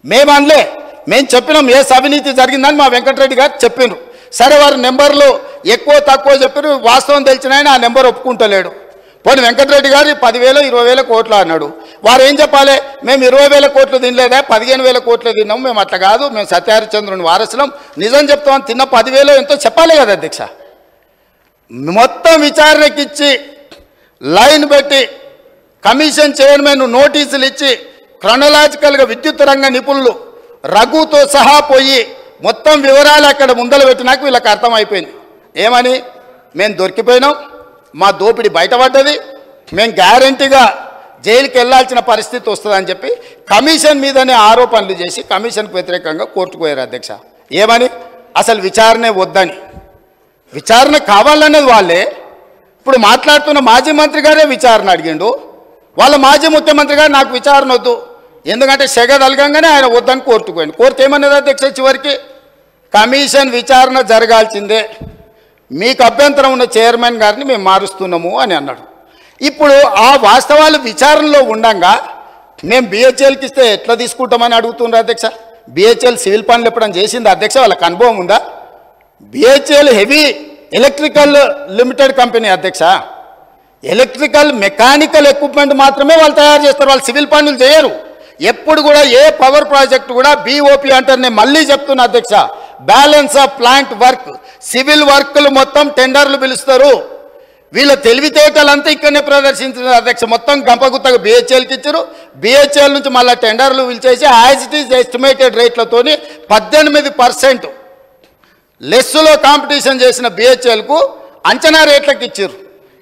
మేము అనలే, మేము చెప్పినాం ఏ అవినీతి జరిగిందని మా వెంకటరెడ్డి గారు చెప్పినారు. సరే వారి నెంబర్లు ఎక్కువ తక్కువ చెప్పారు, వాస్తవం తెలిసిన ఆయన ఆ నెంబర్ ఒప్పుకుంటలేడు. పోనీ వెంకటరెడ్డి గారు 10,000 20,000 కోట్లు అన్నాడు. వారు ఏం చెప్పాలి, మేము 20,000 కోట్లు తినలేదా, 15,000 కోట్లు తిన్నాము, మేము అట్లా కాదు, మేము సత్యహరిశ్చంద్రుని వారసులం, నిజం చెప్తామని తిన్న 10,000 ఎంతో చెప్పాలి కదా అధ్యక్ష. మొత్తం విచారణకిచ్చి లైన్ పెట్టి కమిషన్ చైర్మన్ నోటీసులు ఇచ్చి క్రొనలాజికల్గా విద్యుత్ రంగ నిపుణులు రఘుతో సహా పోయి మొత్తం వివరాలు అక్కడ ముందలు పెట్టినాక వీళ్ళకి అర్థమైపోయింది. ఏమని, మేము దొరికిపోయినాం, మా దోపిడీ బయటపడ్డది, మేము గ్యారంటీగా జైలుకి వెళ్లాల్సిన పరిస్థితి వస్తుందని చెప్పి కమిషన్ మీదనే ఆరోపణలు చేసి కమిషన్కు వ్యతిరేకంగా కోర్టుకు పోయారు అధ్యక్ష. ఏమని, అసలు విచారణే వద్దని. విచారణ కావాలనేది వాళ్ళే. ఇప్పుడు మాట్లాడుతున్న మాజీ మంత్రి గారే విచారణ అడిగిండు. వాళ్ళ మాజీ ముఖ్యమంత్రి గారు నాకు విచారణ వద్దు, ఎందుకంటే సెగ తలగంగానే ఆయన వద్దని కోర్టుకు పోయింది. కోర్టు ఏమన్నది అధ్యక్ష, చివరికి కమిషన్ విచారణ జరగాల్సిందే, మీకు అభ్యంతరం ఉన్న చైర్మన్ గారిని మేము మారుస్తున్నాము అని అన్నాడు. ఇప్పుడు ఆ వాస్తవాలు విచారణలో ఉండగా మేము బిహెచ్ఎల్కి ఇస్తే ఎట్లా తీసుకుంటామని అడుగుతున్నారు అధ్యక్ష. బిహెచ్ఎల్ సివిల్ పనులు ఎప్పుడైనా చేసింది అధ్యక్ష, వాళ్ళకి అనుభవం ఉందా? BHEL heavy electrical limited company అధ్యక్ష. ఎలక్ట్రికల్ మెకానికల్ ఎక్విప్మెంట్ మాత్రమే వాళ్ళు తయారు చేస్తారు, వాళ్ళు సివిల్ పనులు చేయరు. ఎప్పుడు కూడా ఏ పవర్ ప్రాజెక్ట్ కూడా బీఓపీ అంటారు. నేను మళ్ళీ చెప్తున్నా అధ్యక్ష, balance of plant work, civil వర్క్లు మొత్తం టెండర్లు పిలుస్తారు. వీళ్ళ తెలివితేటలంతా ఇక్కడనే ప్రదర్శించారు అధ్యక్ష. మొత్తం గంపగుత్తగా బిహెచ్ఎల్కి ఇచ్చారు. బిహెచ్ఎల్ నుంచి మళ్ళీ టెండర్లు పిలిచేసి యాజ్ ఇట్ ఈజ్ ఎస్టిమేటెడ్ రేట్లతోని 18% లెస్సులో కాంపిటీషన్ చేసిన బిహెచ్ఎల్కు అంచనా రేట్లకు ఇచ్చారు.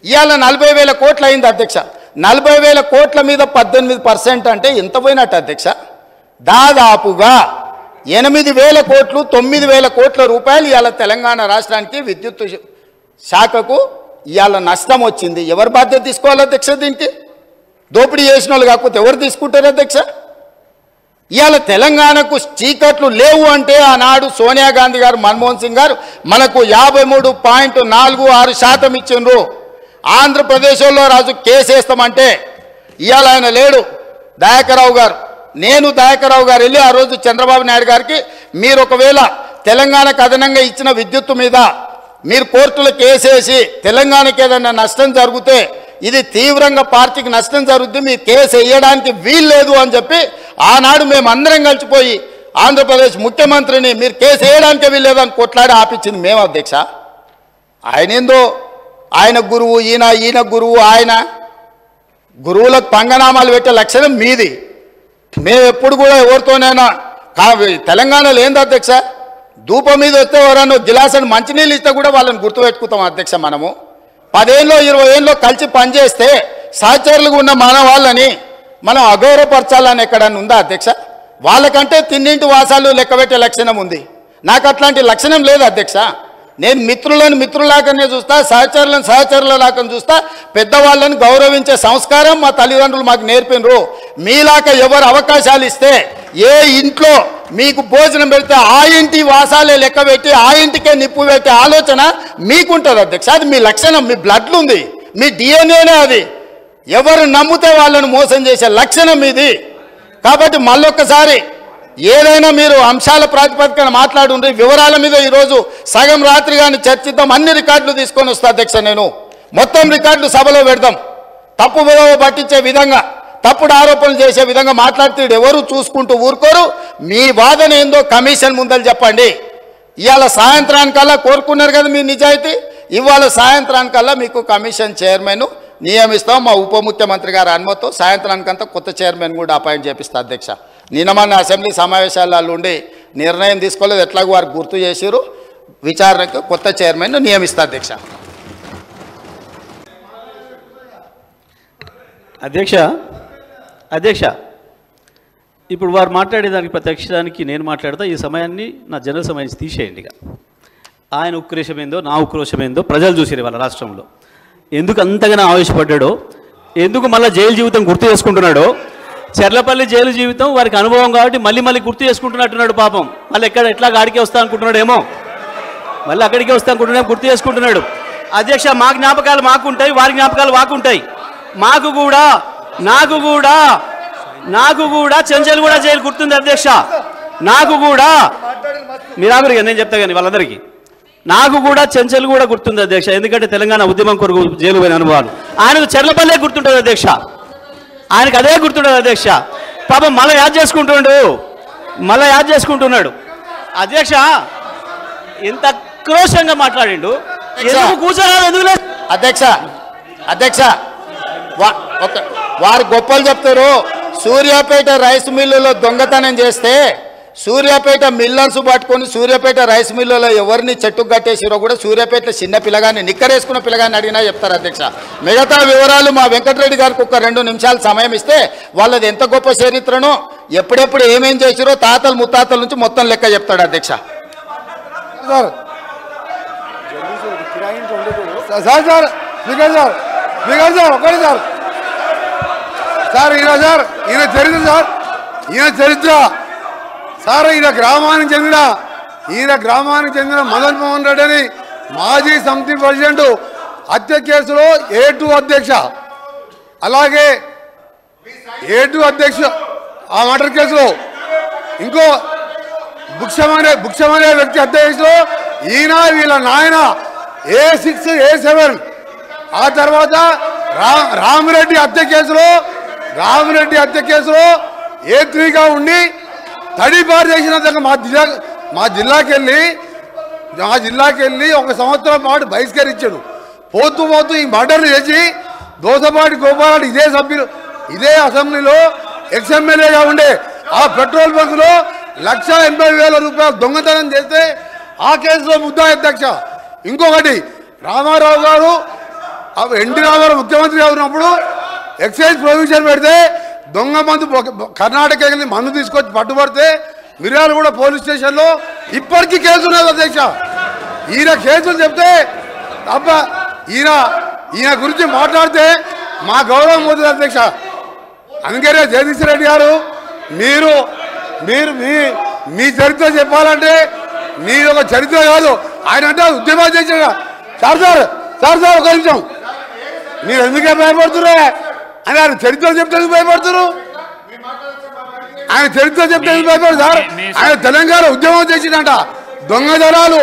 ఇవాళ 40,000 కోట్లు అయింది అధ్యక్ష. 40,000 కోట్ల మీద 18% అంటే ఎంత పోయినట్టు అధ్యక్ష? దాదాపుగా 8,000 కోట్లు 9,000 కోట్ల రూపాయలు ఇవాళ తెలంగాణ రాష్ట్రానికి విద్యుత్ శాఖకు ఇవాళ నష్టం వచ్చింది. ఎవరు బాధ్యత తీసుకోవాలి అధ్యక్ష? దీనికి దోపిడీ చేసిన వాళ్ళు కాకపోతే ఎవరు తీసుకుంటారు అధ్యక్ష? ఇవాళ తెలంగాణకు చీకట్లు లేవు అంటే ఆనాడు సోనియా గాంధీ గారు, మన్మోహన్ సింగ్ గారు మనకు 53.46% ఇచ్చిండ్రు. ఆంధ్రప్రదేశ్లో రాజు కేసు వేస్తామంటే ఇవాళ ఆయన లేడు, దయాకర్రావు గారు. నేను దయాకర్రావు గారు వెళ్ళి ఆ రోజు చంద్రబాబు నాయుడు గారికి, మీరు ఒకవేళ తెలంగాణకు అదనంగా ఇచ్చిన విద్యుత్తు మీద మీరు కోర్టులో కేసేసి తెలంగాణకి ఏదైనా నష్టం జరిగితే ఇది తీవ్రంగా పార్టీకి నష్టం జరుగుతుంది, మీరు కేసు వేయడానికి వీల్లేదు అని చెప్పి ఆనాడు మేము అందరం కలిసిపోయి ఆంధ్రప్రదేశ్ ముఖ్యమంత్రిని మీరు కేసు వేయడానికే వీల్లేదని కొట్లాడి ఆపించింది మేము అధ్యక్ష. ఆయన ఏందో ఆయన గురువు, ఈయన గురువు, ఆయన గురువులకు పంగనామాలు పెట్టే లక్షణం మీది. మేము ఎప్పుడు కూడా ఎవరితోనైనా తెలంగాణలో ఏంది అధ్యక్ష, ధూపం మీద వస్తే ఎవరన్నా గిలాసని మంచినీళ్ళు ఇస్తే కూడా వాళ్ళని గుర్తుపెట్టుకుంటాం అధ్యక్ష. మనము 10 ఏళ్ళు 20 ఏళ్ళు కలిసి పనిచేస్తే సహచరులుగా ఉన్న మన వాళ్ళని మనం అగౌరవపరచాలని ఎక్కడన్నా ఉందా అధ్యక్ష? వాళ్ళకంటే తిన్నింటి వాసాలు లెక్కబెట్టే లక్షణం ఉంది, నాకు అట్లాంటి లక్షణం లేదు అధ్యక్ష. నేను మిత్రులను మిత్రులాగానే చూస్తా, సహచరులను సహచరులలాగా చూస్తా. పెద్దవాళ్ళని గౌరవించే సంస్కారం మా తల్లిదండ్రులు మాకు నేర్పినరు. మీలాగా ఎవరు అవకాశాలు ఇస్తే ఏ ఇంట్లో మీకు భోజనం పెడితే ఆ ఇంటి వాసాలే లెక్క పెట్టి ఆ ఇంటికే నిప్పు పెట్టే ఆలోచన మీకుంటుంది అధ్యక్ష. అది మీ లక్షణం, మీ బ్లడ్లు ఉంది, మీ డిఎన్ఏనే అది. ఎవరు నమ్మితే వాళ్ళను మోసం చేసే లక్షణం ఇది. కాబట్టి మళ్ళొక్కసారి ఏదైనా మీరు అంశాల ప్రాతిపదికన మాట్లాడుండ్రి, వివరాల మీద ఈరోజు సగం రాత్రి కానీ చర్చిద్దాం. అన్ని రికార్డులు తీసుకొని వస్తా అధ్యక్ష. నేను మొత్తం రికార్డులు సభలో పెడదాం, తప్పు విలువ పట్టించే విధంగా తప్పుడు ఆరోపణలు చేసే విధంగా మాట్లాడితే ఎవరు చూసుకుంటూ ఊరుకోరు. మీ వాదన ఏందో కమిషన్ ముందలు చెప్పండి. ఇవాళ సాయంత్రానికల్లా కోరుకున్నారు కదా మీ నిజాయితీ, ఇవాళ సాయంత్రానికల్లా మీకు కమిషన్ చైర్మన్ నియమిస్తాం. మా ఉప ముఖ్యమంత్రి గారు అనుమతితో సాయంత్రానికంతా కొత్త చైర్మన్ కూడా అపాయింట్ చేపిస్తా అధ్యక్ష. నిన్న మన అసెంబ్లీ సమావేశాలలో ఉండి నిర్ణయం తీసుకోలేదు, ఎట్లాగో వారు గుర్తు చేసిరు. విచారణకు కొత్త చైర్మన్ నియమిస్తా అధ్యక్ష. అధ్యక్ష ఇప్పుడు వారు మాట్లాడేదానికి ప్రతి అక్షరానికి నేను మాట్లాడతా. ఈ సమయాన్ని నా జనరల్ సమయాన్ని తీసేయండి. ఇక ఆయన ఉక్రోషం ఏందో నా ఉక్రోషం ఏందో ప్రజలు చూసిరు వాళ్ళ రాష్ట్రంలో. ఎందుకు అంతగానో ఆవేశపడ్డాడో, ఎందుకు మళ్ళీ జైలు జీవితం గుర్తు చేసుకుంటున్నాడో. చెర్లపల్లి జైలు జీవితం వారికి అనుభవం కాబట్టి మళ్ళీ మళ్ళీ గుర్తు చేసుకుంటున్నట్టున్నాడు పాపం. మళ్ళీ ఎట్లా గాడికే వస్తా అనుకుంటున్నాడు ఏమో, మళ్ళీ అక్కడికే వస్తా అనుకుంటున్నాడు, గుర్తు చేసుకుంటున్నాడు. అధ్యక్ష మా జ్ఞాపకాలు మాకుంటాయి, వారి జ్ఞాపకాలు మాకుంటాయి. నాకు కూడా చెంచల్గూడ జైలు గుర్తుంది అధ్యక్ష. నాకు కూడా మీరాగురిగా నేను చెప్తా కానీ వాళ్ళందరికీ నాకు కూడా చెంచల్గూడ గుర్తుంది అధ్యక్ష. ఎందుకంటే తెలంగాణ ఉద్యమం కొరకు జైలు పోయిన అనుభవాలు. ఆయనకు చెర్లపల్లే గుర్తుంటుంది అధ్యక్ష, ఆయనకు అదే గుర్తుంటుంది అధ్యక్ష. పాపం మళ్ళీ యాద్ చేసుకుంటున్నాడు అధ్యక్ష. ఎంత క్రోషంగా మాట్లాడిండు, ఎందుకు కూర్చోరాదు, ఎందుకు లేదు అధ్యక్ష వారు గొప్పలు చెప్తారు. సూర్యాపేట రైస్ మిల్లులో దొంగతనం చేస్తే సూర్యాపేట మిల్లర్స్ పట్టుకొని సూర్యాపేట రైస్ మిల్లులో ఎవరిని చెట్టుకు కట్టేసిరో కూడా సూర్యాపేటలో చిన్న పిల్లగాన్ని నిక్కరేసుకున్న పిల్లగాన్ని అడిగినా చెప్తారు అధ్యక్ష. మిగతా వివరాలు మా వెంకటరెడ్డి గారికి ఒక 2 నిమిషాలు సమయం ఇస్తే వాళ్ళది ఎంత గొప్ప చరిత్రనో ఎప్పుడెప్పుడు ఏమేం చేసిరో తాతలు ముత్తాతల నుంచి మొత్తం లెక్క చెప్తాడు అధ్యక్ష. ఈయన చరిత్ర సార్, ఈయన గ్రామానికి చెందిన మదన్ మోహన్ రెడ్డి అని మాజీ సమితి ప్రెసిడెంట్ హత్య కేసులో A2 అధ్యక్ష, అలాగే A2 అధ్యక్ష ఆ మర్డర్ కేసులో ఇంకో భుక్షం అనే వ్యక్తి హత్య కేసులో ఈయన వీళ్ళ నాయన A6 A7. ఆ తర్వాత రామిరెడ్డి హత్య కేసులో A3గా ఉండి తడిపారు చేసిన మా జిల్లాకి వెళ్ళి 1 సంవత్సరం పాటు బహిష్కరించాడు. పోతూ ఈ మర్డర్లు చేసి దోసపాటి గోపాల్ ఇదే అసెంబ్లీలో ఎక్స్ఎమ్మెల్యేగా ఉండే ఆ పెట్రోల్ బంకులో 1,80,000 రూపాయలు దొంగతనం చేస్తే ఆ కేసులో ముద్దాయి అధ్యక్ష. ఇంకొకటి రామారావు గారు ఎన్టీ రామారావు ముఖ్యమంత్రిగా ఉన్నప్పుడు ఎక్సైజ్ ప్రొవిజన్ పెడితే దొంగ మందు కర్ణాటక వెళ్ళి మందు తీసుకొచ్చి పట్టుబడితే మిర్యాలగూడ పోలీస్ స్టేషన్లో ఇప్పటికీ కేసు ఉన్నది అధ్యక్ష. ఈయన కేసులు చెప్తే అబ్బా ఈయన గురించి మాట్లాడితే మా గౌరవం పోతుంది అధ్యక్ష. అందుకనే జగదీష్ రెడ్డి గారు మీరు మీ చరిత్ర చెప్పాలంటే మీరు ఒక చరిత్ర కాదు, ఆయన అంటే ఉద్యమాలు చేశాడు. సార్ ఒక నిమిషం, మీరు ఎందుకే భయపడుతున్నారు? అని ఆయన చరిత్ర చెప్తే భయపడుతున్నారు. ఆయన చరిత్ర చెప్తే భయపడదు సార్. ఆయన తెలంగాణ ఉద్యమం చేసిందంట. దొంగతనాలు,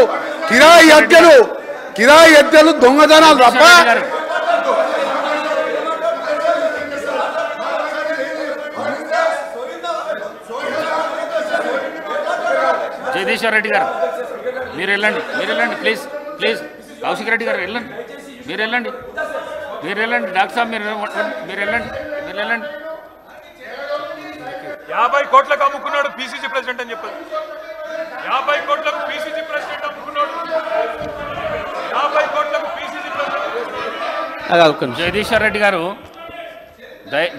కిరాయి హత్యలు దొంగతనాలు తప్ప జగదీశ్వర్ రెడ్డి గారు మీరు వెళ్ళండి ప్లీజ్ కౌశిక్ రెడ్డి గారు మీరు వెళ్ళండి డాక్టర్ సాబ్ మీరు వెళ్ళండి 50 కోట్లకు అమ్ముకున్నాడు పిసిసి ప్రెసిడెంట్ అని చెప్పారు. 50 కోట్లకు పిసిసి ప్రెసిడెంట్ అమ్ముకున్నాడు. 50 కోట్లకు పిసిసి ప్రెసిడెంట్. జగదీశ్వర్ రెడ్డి గారు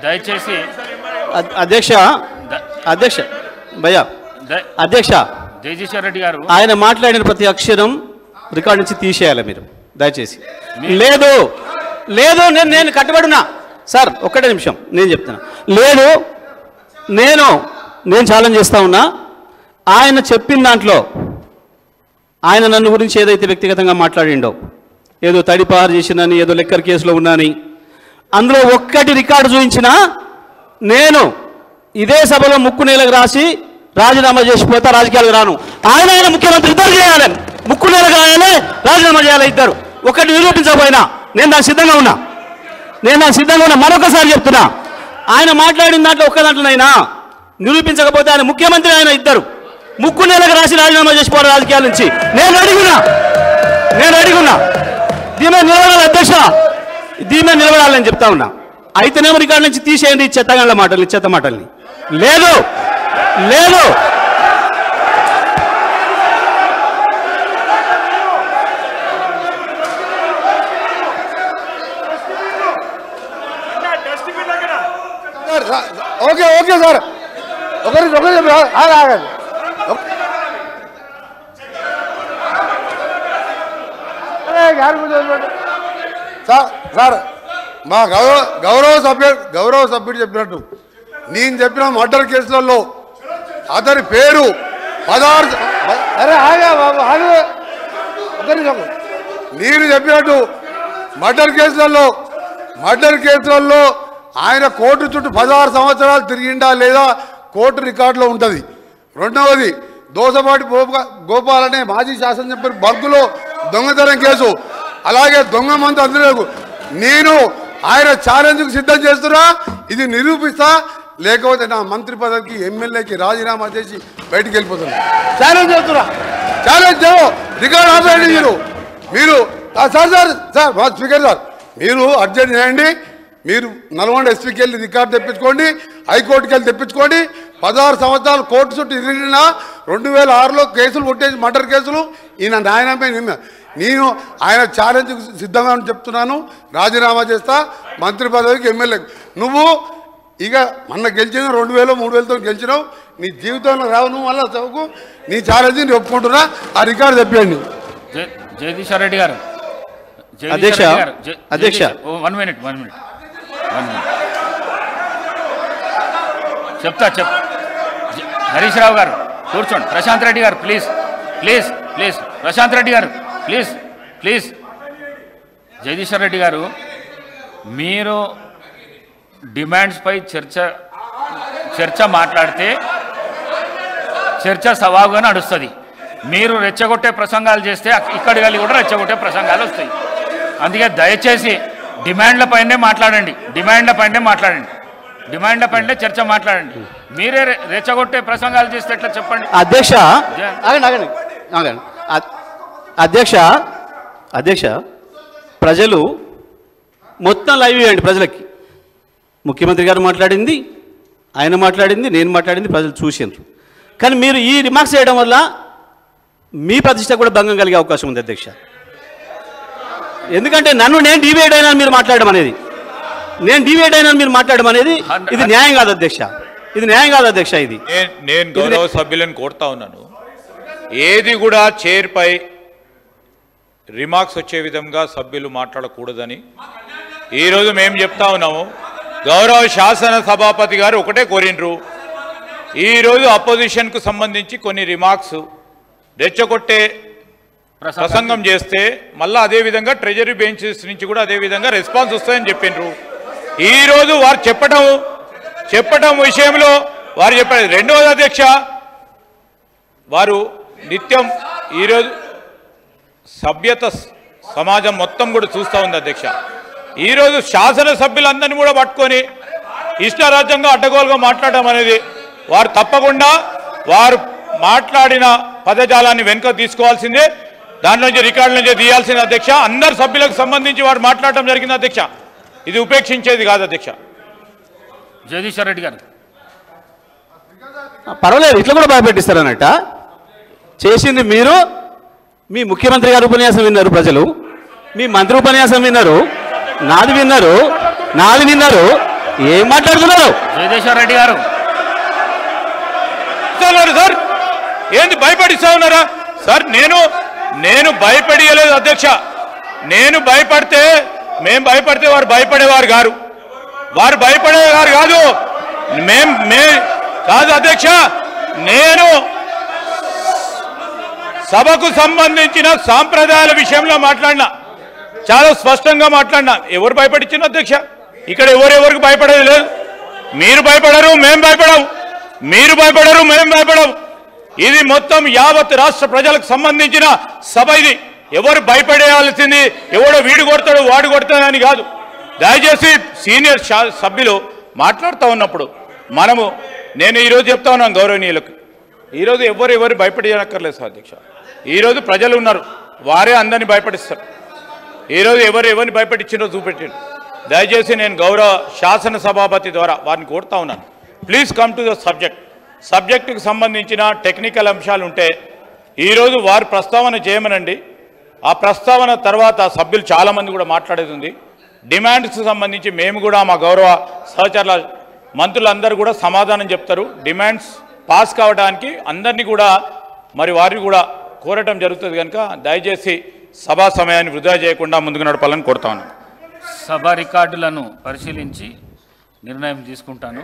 దయచేసి అధ్యక్ష జగదీశ్వర్ రెడ్డి గారు ఆయన మాట్లాడిన ప్రతి అక్షరం రికార్డు నుంచి తీసేయాలి మీరు దయచేసి. లేదు నేను కట్టుబడున్నా సార్. ఒక్కటే నిమిషం నేను చెప్తున్నా. లేదు నేను ఛాలెంజ్ చేస్తా ఉన్నా. ఆయన చెప్పిన దాంట్లో ఆయన నన్ను గురించి ఏదైతే వ్యక్తిగతంగా మాట్లాడిండో, ఏదో తడిపారు చేసినని, ఏదో లెక్కర్ కేసులో ఉన్నాని, అందులో ఒక్కటి రికార్డు చూపించినా నేను ఇదే సభలో ముక్కు నేలకు రాసి రాజీనామా చేసిపోతా, రాజకీయాలకు రాను. ఆయన ముఖ్యమంత్రి ఇద్దరు చేయాలి, ముక్కు నేలకు రాయాలి, రాజీనామా చేయాలి ఇద్దరు. ఒకటి నిరూపించకపోయినా నేను దానికి సిద్ధంగా ఉన్నా. మరొకసారి చెప్తున్నా, ఆయన మాట్లాడిన దాంట్లో ఒక్క దాంట్లోనైనా నిరూపించకపోతే ఆయన ముఖ్యమంత్రి ఆయన ఇద్దరు 3 నెలలకు రాసి రాజీనామా చేసిపోవాలి రాజకీయాల నుంచి. నేను అడిగున్నా దీని మీద నిలబడాలి అధ్యక్ష, దీని మీద నిలబడాలని చెప్తా ఉన్నా. అయితేనేమో రికార్డు నుంచి తీసేయండి ఈ చెత్తగాళ్ళ మాటలు, ఈ చెత్త మాటల్ని. లేదు ఓకే సార్, ఒకరి ఆగండి. సార్ మా గౌరవ సభ్యుడు చెప్పినట్టు నేను చెప్పిన మర్డర్ కేసులలో అతని పేరు 16 నేను చెప్పినట్టు మర్డర్ కేసులలో ఆయన కోర్టు చుట్టూ 16 సంవత్సరాలు తిరిగిండా లేదా కోర్టు రికార్డులో ఉంటుంది. రెండవది దోసపాటి గోపాల్ అనే మాజీ శాసనసభ్యుడు బర్గులో దొంగతనం కేసు, అలాగే దొంగ మంది అందరూ నేను ఆయన ఛాలెంజ్కు సిద్ధం చేస్తున్నా. ఇది నిరూపిస్తా, లేకపోతే నా మంత్రి పదవికి ఎమ్మెల్యేకి రాజీనామా చేసి బయటికి వెళ్ళిపోతున్నా. ఛాలెంజ్ చేస్తున్నా, రికార్డు ఆపేయండి మీరు సార్ స్పీకర్ సార్, మీరు అర్జెంట్ చేయండి. మీరు నల్గొండ ఎస్పీకి వెళ్ళి రికార్డు తెప్పించుకోండి, హైకోర్టుకి వెళ్ళి తెప్పించుకోండి. 16 సంవత్సరాలు కోర్టు చుట్టూ తిరిగినా 2006లో కేసులు కొట్టేసి మర్డర్ కేసులు ఈయన నాయనపై నేను ఆయన ఛాలెంజ్కి సిద్ధంగా చెప్తున్నాను. రాజీనామా చేస్తా మంత్రి పదవికి, ఎమ్మెల్యేకి. నువ్వు ఇక మొన్న గెలిచిన 2000 3000తో గెలిచినావు, నీ జీవితంలో రావు. నువ్వు మళ్ళీ చదువుకు నీ ఛాలెంజ్ నేను ఒప్పుకుంటున్నా. ఆ రికార్డు చెప్పండి. జగదీశ్వర్ రెడ్డి గారు, అధ్యక్ష 1 మినిట్ చెప్తా. హరీష్ రావు గారు కూర్చోండి. ప్రశాంత్ రెడ్డి గారు ప్లీజ్. ప్రశాంత్ రెడ్డి గారు ప్లీజ్. జగదీశ్వర్ రెడ్డి గారు, మీరు డిమాండ్స్పై చర్చ మాట్లాడితే చర్చ సవాలుగా నడుస్తుంది. మీరు రెచ్చగొట్టే ప్రసంగాలు చేస్తే ఇక్కడి వెళ్ళి కూడా రెచ్చగొట్టే ప్రసంగాలు వస్తాయి. అందుకే దయచేసి డిమాండ్లపైనే మాట్లాడండి. డిమాండ్లపైనే చర్చ మాట్లాడండి. మీరే రెచ్చగొట్టే ప్రసంగాలు చేస్తే ఎట్లా చెప్పండి. అధ్యక్ష ప్రజలు మొత్తం లైవ్ ఇవ్వండి. ప్రజలకి ముఖ్యమంత్రి గారు మాట్లాడింది, ఆయన మాట్లాడింది, నేను మాట్లాడింది ప్రజలు చూసినారు. కానీ మీరు ఈ రిమార్క్స్ చేయడం వల్ల మీ ప్రతిష్ట కూడా భంగం కలిగే అవకాశం ఉంది అధ్యక్ష. ఎందుకంటే నేను డివైడ్ అయినా మీరు మాట్లాడడం అనేది, ఇది న్యాయం కాదు అధ్యక్ష. ఇది నేను గౌరవ సభ్యులను కోరుతా ఉన్నాను, ఏది కూడా చైర్పై రిమార్క్స్ వచ్చే విధంగా సభ్యులు మాట్లాడకూడదని ఈరోజు మేము చెప్తా ఉన్నాము. గౌరవ శాసన సభాపతి గారు ఒకటే కోరినరు, ఈరోజు అపోజిషన్కు సంబంధించి కొన్ని రిమార్క్స్ రెచ్చగొట్టే ప్రసంగం చేస్తే మళ్ళీ అదేవిధంగా ట్రెజరీ బెంచెస్ నుంచి కూడా అదేవిధంగా రెస్పాన్స్ వస్తాయని చెప్పిండ్రు. ఈరోజు వారు చెప్పటం విషయంలో వారు చెప్పారు. రెండవది అధ్యక్ష, వారు నిత్యం ఈరోజు సభ్యత సమాజం మొత్తం కూడా చూస్తూ ఉంది అధ్యక్ష. ఈరోజు శాసనసభ్యులందరినీ కూడా పట్టుకొని ఇష్టారాజ్యంగా అడ్డగోలుగా మాట్లాడడం అనేది వారు తప్పకుండా వారు మాట్లాడిన పదజాలాన్ని వెనుక తీసుకోవాల్సిందే, దాని నుంచి రికార్డుల నుంచి తీయాల్సింది అధ్యక్ష. అందరు సభ్యులకు సంబంధించి వారు మాట్లాడటం జరిగింది అధ్యక్ష, ఇది ఉపేక్షించేది కాదు అధ్యక్ష. జగదీశ్వర్ రెడ్డి గారు పర్వాలేదు, ఇట్లా కూడా భయపెట్టిస్తారన్నట్ట. చేసింది మీరు, మీ ముఖ్యమంత్రి గారు ఉపన్యాసం విన్నారు ప్రజలు, మీ మంత్రి ఉపన్యాసం విన్నారు, నాది విన్నారు, ఏం మాట్లాడుతున్నారు? జగదీశ్వర్ రెడ్డి గారు సార్ ఏంది భయపడిస్తా ఉన్నారా సార్? నేను భయపడియలేదు అధ్యక్ష. నేను భయపడితే వారు భయపడేవారు కాదు, కాదు అధ్యక్ష. నేను సభకు సంబంధించిన సాంప్రదాయాల విషయంలో మాట్లాడినా, చాలా స్పష్టంగా మాట్లాడినా. ఎవరు భయపడించిన అధ్యక్ష? ఇక్కడ ఎవరెవరికి భయపడేది లేదు. మీరు భయపడరు, మేము భయపడము. ఇది మొత్తం యావత్ రాష్ట్ర ప్రజలకు సంబంధించిన సభ. ఇది ఎవరు భయపడేయాల్సింది ఎవడో వీడు కొడతాడు వాడు కొడతాడని కాదు. దయచేసి సీనియర్ సభ్యులు మాట్లాడుతూ ఉన్నప్పుడు నేను ఈరోజు చెప్తా ఉన్నాను గౌరవనీయులకు, ఈరోజు ఎవరు భయపడక్కర్లేదు సార్ అధ్యక్ష. ఈరోజు ప్రజలు ఉన్నారు, వారే అందరినీ భయపడిస్తారు. ఈరోజు ఎవరిని భయపెట్టించినో చూపెట్టారు. దయచేసి నేను గౌరవ శాసన సభాపతి ద్వారా వారిని కోరుతా ఉన్నాను, ప్లీజ్ కమ్ టు ద సబ్జెక్టుకు సంబంధించిన టెక్నికల్ అంశాలు ఉంటే ఈరోజు వారి ప్రస్తావన చేయమనండి. ఆ ప్రస్తావన తర్వాత సభ్యులు చాలామంది కూడా మాట్లాడేది ఉంది. డిమాండ్స్కి సంబంధించి మేము కూడా మా గౌరవ సహచరుల మంత్రులందరూ కూడా సమాధానం చెప్తారు. డిమాండ్స్ పాస్ కావడానికి అందరినీ కూడా వారిని కూడా కోరటం జరుగుతుంది కనుక దయచేసి సభా సమయాన్ని వృధా చేయకుండా ముందుకు నడపాలని కోరుతా ఉన్నాను. సభ రికార్డులను పరిశీలించి నిర్ణయం తీసుకుంటాను.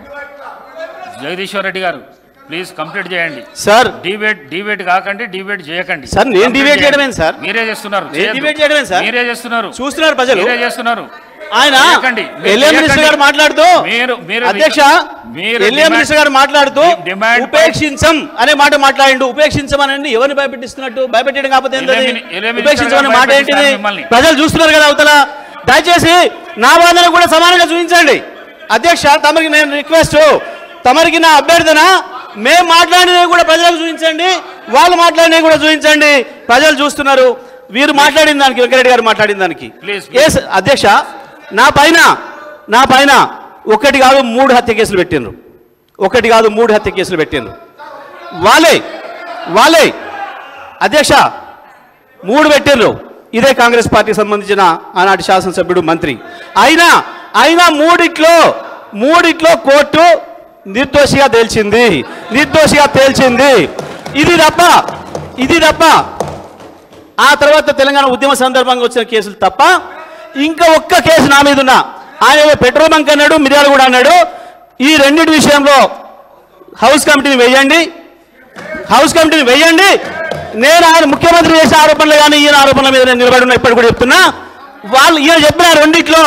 జగదీశ్వర్ రెడ్డి గారు ప్లీజ్ కంప్లీట్ చేయండి సార్. డిబేట్ కాకండి, డిబేట్ చేయకండి సార్. నేను డిబేట్ చేయడమేం సార్? మీరే చేస్తున్నారు. డిబేట్ చేయడమే సార్, మీరే చేస్తున్నారు. చూస్తున్నారు ప్రజలు, మీరే చేస్తున్నారు. ఆయన ఎల్ఏఎం మినిస్టర్ గారు మాట్లాడుతూ అధ్యక్ష ఎల్ఏఎం మినిస్టర్ గారు మాట్లాడుతూ ఉపేక్షించం అనే మాట మాట్లాడిండు. ఉపేక్షించమనండి ఎవరిని భయపెట్టిస్తున్నట్టు? భయపెట్టడం కాకపోతే ఉపేక్షించమనే మాట ఏంటిది? ప్రజలు చూస్తున్నారు కదా అవతల. దయచేసి నా వాదన కూడా సమానంగా చూపించండి అధ్యక్ష. తమరికి నేను రిక్వెస్ట్, తమరికి నా అభ్యర్థన, మేము మాట్లాడినవి కూడా ప్రజలకు చూపించండి, వాళ్ళు మాట్లాడినవి కూడా చూపించండి. ప్రజలు చూస్తున్నారు. వీరు మాట్లాడిన దానికి, వెంకరెడ్డి గారు మాట్లాడిన దానికి అధ్యక్ష నా పైన 1 కాదు 3 హత్య కేసులు పెట్టిండ్రు. 1 కాదు 3 హత్య కేసులు పెట్టిండ్రు. వాళ్ళే అధ్యక్ష 3 పెట్టిండ్రు. ఇదే కాంగ్రెస్ పార్టీకి సంబంధించిన ఆనాటి శాసనసభ్యుడు మంత్రి. అయినా మూడిట్లో కోర్టు నిర్దోషిగా తేల్చింది. ఇది తప్ప ఆ తర్వాత తెలంగాణ ఉద్యమ సందర్భంగా వచ్చిన కేసులు తప్ప ఇంకా ఒక్క కేసు నా మీద ఉన్నా. ఆయన పెట్రోల్ బంక్ అన్నాడు, మిర్యాల కూడా అన్నాడు. ఈ రెండింటి విషయంలో హౌస్ కమిటీని వేయండి. నేను ఆయన ముఖ్యమంత్రి చేసే ఆరోపణలు కానీ ఈయన ఆరోపణల మీద నేను నిలబడి ఉన్నా. ఇప్పటి కూడా చెప్తున్నా, వాళ్ళు ఈయన చెప్పిన రెండిట్లో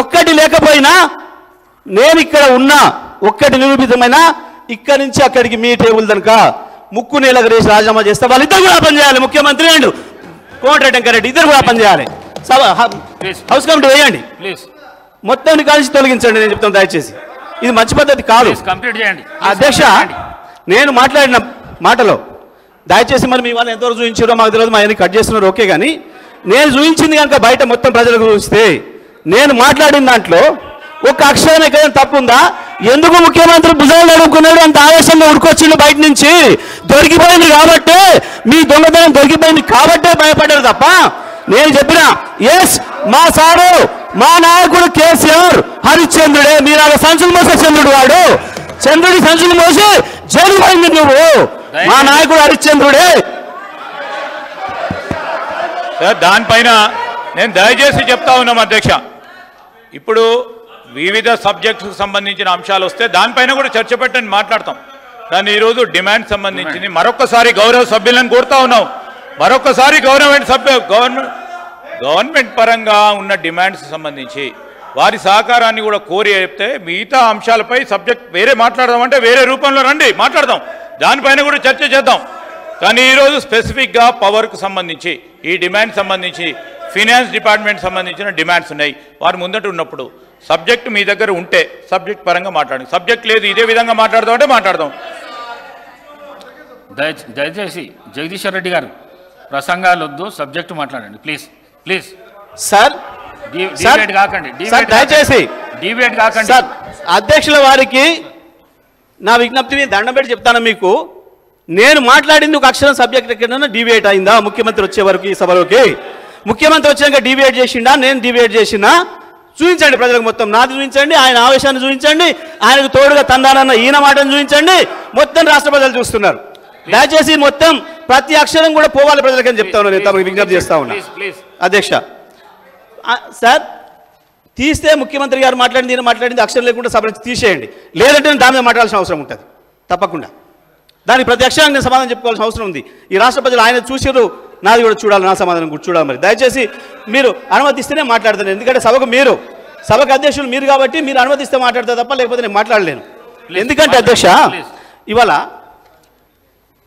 ఒక్కటి లేకపోయినా నేను ఇక్కడ ఉన్నా, ఒక్కటి నిరూపితమైనా ఇక్కడి నుంచి అక్కడికి మీ టేబుల్ దనక ముక్కు నీళ్ళకి రేసి రాజీనామా చేస్తే వాళ్ళిద్దరు కూడా పనిచేయాలి. ముఖ్యమంత్రి అండ్ కోమటిరెడ్డి వెంకరెడ్డి ఇద్దరు కూడా పనిచేయాలి. హౌస్ కమిటీ వేయండి ప్లీజ్, మొత్తాన్ని కలిసి తొలగించండి. నేను చెప్తాను దయచేసి, ఇది మంచి పద్ధతి కాదు. కంప్లీట్ చేయండి అధ్యక్ష. నేను మాట్లాడిన మాటలో దయచేసి మరి మీ వాళ్ళు ఎంతవరకు చూపించారో మాకు తెలియదు, మా ఆయన్ని కట్ చేస్తున్నారు ఓకే, కానీ నేను చూపించింది కనుక బయట మొత్తం ప్రజలకు చూపిస్తే నేను మాట్లాడిన దాంట్లో ఒక అక్షరం ఎక్కడైనా తప్పు ఉందా? ఎందుకు ముఖ్యమంత్రి భుజాలు అడుగుకున్నాడు అంత ఆవేశంగా ఉడుకొచ్చిండు బయట నుంచి? దొరికిపోయింది కాబట్టే, మీ దొంగతనం దొరికిపోయింది కాబట్టే భయపడ్డారు తప్ప నేను చెప్పిన ఎస్ మా సారు మా నాయకుడు కేసీఆర్ హరిశ్చంద్రుడే. మీరు అలా సంచులు మోసే చంద్రుడు, వాడు చంద్రుడి సంచులు మోసి జైలు పోయింది నువ్వు. మా నాయకుడు హరిశ్చంద్రుడే. దానిపైన నేను దయచేసి చెప్తా ఉన్నాం అధ్యక్ష, ఇప్పుడు వివిధ సబ్జెక్టుకు సంబంధించిన అంశాలు వస్తే దానిపైన కూడా చర్చ పెట్టని మాట్లాడతాం. కానీ ఈరోజు డిమాండ్ సంబంధించింది మరొకసారి గౌరవ సభ్యులను కోరుతా ఉన్నాం. మరొకసారి గవర్నమెంట్ పరంగా ఉన్న డిమాండ్స్ సంబంధించి వారి సహకారాన్ని కూడా కోరి చెప్తే మిగతా అంశాలపై సబ్జెక్ట్ వేరే మాట్లాడదామంటే వేరే రూపంలో రండి మాట్లాడదాం, దానిపైన కూడా చర్చ చేద్దాం. కానీ ఈరోజు స్పెసిఫిక్గా పవర్కు సంబంధించి ఈ డిమాండ్ సంబంధించి ఫినాన్స్ డిపార్ట్మెంట్ సంబంధించిన డిమాండ్స్ ఉన్నాయి. వారు ముందట ఉన్నప్పుడు సబ్జెక్ట్ మీ దగ్గర ఉంటే సబ్జెక్ట్ పరంగా మాట్లాడండి, సబ్జెక్ట్ లేదు ఇదే విధంగా మాట్లాడదాం అంటే మాట్లాడదాం. దయచేసి జగదీశ్వర్ రెడ్డి గారు ప్రసంగాలు వద్దు, సబ్జెక్టు మాట్లాడండి ప్లీజ్ సార్. దయచేసి డిబేట్ కాకండి సార్. అధ్యక్షుల వారికి నా విజ్ఞప్తిని దండం పెట్టి చెప్తాను మీకు, నేను మాట్లాడింది ఒక అక్షరం సబ్జెక్ట్ ఎక్కడైనా డిబేట్ అయిందా? ముఖ్యమంత్రి వచ్చే వరకు ఈ సభలోకి ముఖ్యమంత్రి వచ్చాక డిబేట్ చేసిండా? నేను డిబేట్ చేసినా? చూపించండి ప్రజలకు, మొత్తం నాది చూపించండి, ఆయన ఆవేశాన్ని చూపించండి, ఆయనకు తోడుగా తందానన్న ఈయన మాటను చూపించండి. మొత్తం రాష్ట్ర ప్రజలు చూస్తున్నారు. దయచేసి మొత్తం ప్రతి అక్షరం కూడా పోవాలి ప్రజలకని చెప్తా ఉన్నా. నేను తమకు విజ్ఞప్తి చేస్తా ఉన్నా అధ్యక్ష. సార్ తీస్తే ముఖ్యమంత్రి గారు మాట్లాడింది ఈయన మాట్లాడింది అక్షరం లేకుండా సభ తీసేయండి, లేదంటే నేను దాని మీద మాట్లాడాల్సిన అవసరం ఉంటుంది తప్పకుండా. దానికి ప్రతి అక్షరాన్ని నేను సమాధానం చెప్పుకోవాల్సిన అవసరం ఉంది. ఈ రాష్ట్ర ప్రజలు ఆయన చూసారు, నాది కూడా చూడాలి, నా సమాధానం కూడా చూడాలి. మరి దయచేసి మీరు అనుమతిస్తేనే మాట్లాడతాను, ఎందుకంటే సభకు అధ్యక్షులు మీరు కాబట్టి మీరు అనుమతిస్తే మాట్లాడతా తప్ప లేకపోతే నేను మాట్లాడలేను. ఎందుకంటే అధ్యక్ష ఇవాళ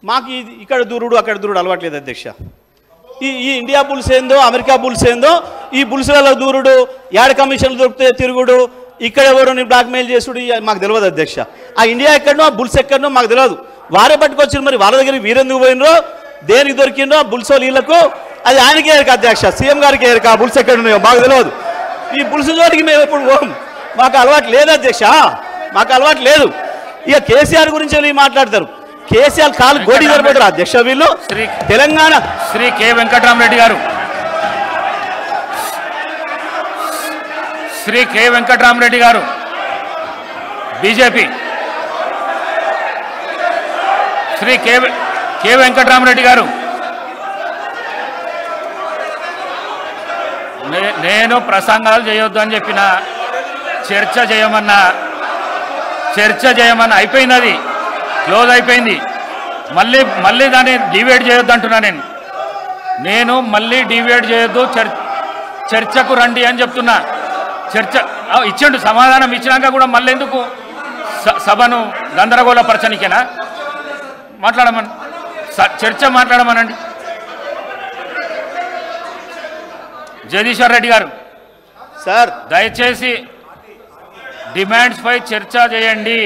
మాకు ఇక్కడ దూరుడు అక్కడ దూరుడు అలవాట్లేదు అధ్యక్ష. ఈ ఇండియా బుల్స్ ఏందో అమెరికా బుల్స్ ఏందో, ఈ బుల్స్లలో దూరుడు, యాడ్ కమిషన్లు దొరికితే తిరుగుడు, ఇక్కడ ఎవరు బ్లాక్మెయిల్ చేసుడు మాకు తెలియదు అధ్యక్ష. ఆ ఇండియా ఎక్కడనో ఆ బుల్స్ ఎక్కడనో మాకు తెలియదు. వారే పట్టుకొచ్చారు, మరి వాళ్ళ దగ్గర వీరెందుకు పోయినరో దేనికి దొరికిందో బుల్సో వీళ్ళకు అది ఆయనకే ఎరక అధ్యక్ష, సీఎం గారికి ఎరక. ఆ బుల్స్ ఎక్కడ ఉన్నాయో మాకు తెలియదు. ఈ బుల్స్ చోటికి మేము ఎప్పుడు పోం, మాకు అలవాటు లేదు అధ్యక్ష, మాకు అలవాటు లేదు. ఇక కేసీఆర్ గురించి వీళ్ళు మాట్లాడతారు. కేసీఆర్ కాలు గోడి సరిపోతారు అధ్యక్ష వీళ్ళు. తెలంగాణ శ్రీ కె వెంకటరామరెడ్డి గారు, శ్రీ కె వెంకటరామరెడ్డి గారు బీజేపీ, శ్రీ కె వెంకటరామరెడ్డి గారు, నేను ప్రసంగాలు చేయొద్దు అని చెప్పిన, చర్చ చేయమన్నా అయిపోయింది, అది క్లోజ్ అయిపోయింది. మళ్ళీ దాన్ని డివైడ్ చేయొద్దు అంటున్నా నేను మళ్ళీ డివైడ్ చేయొద్దు, చర్చకు రండి అని చెప్తున్నా. చర్చ ఇచ్చిండు, సమాధానం ఇచ్చినాక కూడా మళ్ళీ ఎందుకు సభను గందరగోళపరచనికేనా? మాట్లాడమని, చర్చ మాట్లాడమనండి. జగదీశ్వర్ రెడ్డి గారు సార్ దయచేసి డిమాండ్స్ పై చర్చ చేయండి,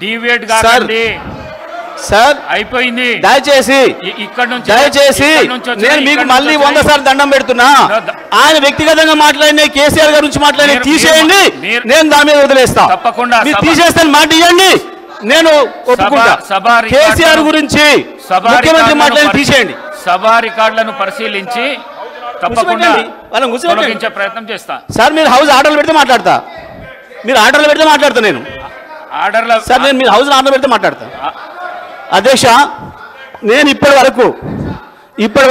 డివేట్ కాదండి సార్. అయిపోయింది. దయచేసి ఇక్కడ నుంచి నేను మీకు మళ్ళీ 100 సార్లు దండం పెడుతున్నా. ఆయన వ్యక్తిగతంగా మాట్లాడిన కేసీఆర్ గారి నుంచి మాట్లాడి తీసేయండి, నేను దాని మీద వదిలేస్తా. తప్పకుండా తీసేస్తాను, మాట ఇవ్వండి, నేను ఒప్పుకుంటా. కేసీఆర్ గురించి ముఖ్యమంత్రి మాట్లాడి తీసేయండి. సభా రికార్డులను పరిశీలించి తప్పకుండా తొలగించే ప్రయత్నం చేస్తా. సార్ మీరు హౌస్ ఆర్డర్లు పెడితే మాట్లాడతా, మీరు ఆర్డర్లు పెడితే మాట్లాడతా. నేను ఆర్డర్లో సార్ నేను మీరు హౌస్ ఆర్డర్ పెడితే మాట్లాడతా. అధ్యక్ష, నేను ఇప్పటి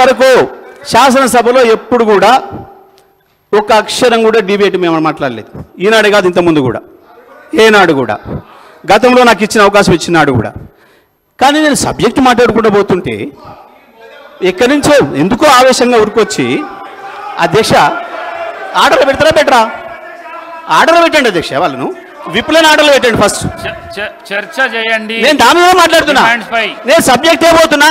వరకు శాసనసభలో ఎప్పుడు కూడా ఒక అక్షరం కూడా డిబేట్ మేము మాట్లాడలేదు. ఈనాడు కాదు, ఇంతకుముందు కూడా ఏనాడు కూడా, గతంలో నాకు ఇచ్చిన అవకాశం ఇచ్చినాడు కూడా. కానీ నేను సబ్జెక్ట్ మాట్లాడుకుంటూ పోతుంటే ఎక్కడి నుంచో ఎందుకో ఆవేశంగా ఉరికొచ్చి, అధ్యక్ష ఆర్డర్లు పెడతారా పెట్టరా? ఆర్డర్లు పెట్టండి అధ్యక్ష, వాళ్ళను విప్లైన ఆర్డర్లు పెట్టండి ఫస్ట్. చర్చ చేయండి. నేను దాని మీద మాట్లాడుతున్నా, నేను సబ్జెక్టే పోతున్నా,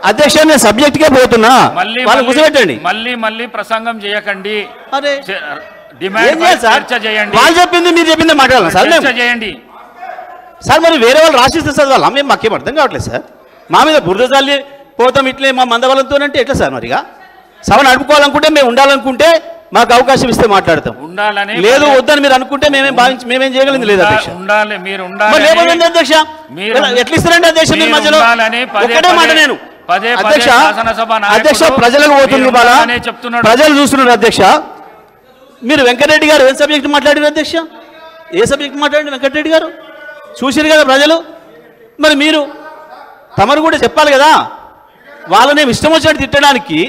అధ్యక్ష, నేను సబ్జెక్ట్కే పోతున్నా. వాళ్ళు కూర్చోబెట్టండి. మళ్ళీ ప్రసంగం చేయకండి. అరే చర్చ చేయండి. వాళ్ళు చెప్పింది మీరు చెప్పింది మాట్లాడాలి సార్. చర్చ చేయండి సార్. మరి వేరే వాళ్ళు రాసిస్తే సార్ వాళ్ళ మేము మాకేం అర్థం కావట్లేదు సార్. మా మీద బురద చల్లి పోతాం ఇట్లే మా మందబలంతో అంటే ఎట్లా సార్? మరిగా సభ నడుపుకోవాలనుకుంటే, మేము ఉండాలనుకుంటే మాకు అవకాశం ఇస్తే మాట్లాడతాం. లేదు వద్దని మీరు అనుకుంటే మేమేం చేయగలిగింది లేదు అధ్యక్ష. అధ్యక్ష ఎట్లా ఇస్తారండి అధ్యక్ష? మీరు మధ్యలో ఒక్కటే మాట నేను అధ్యక్ష ప్రజలకు పోతుంది, ప్రజలు చూస్తున్నారు అధ్యక్ష. మీరు వెంకటరెడ్డి గారు ఏం సబ్జెక్ట్ మాట్లాడారు అధ్యక్ష? ఏ సబ్జెక్ట్ మాట్లాడండి వెంకటరెడ్డి గారు? చూసారు కదా ప్రజలు. మరి మీరు తమరు కూడా చెప్పాలి కదా. వాళ్ళనే ఇష్టం వచ్చినట్టు తిట్టడానికి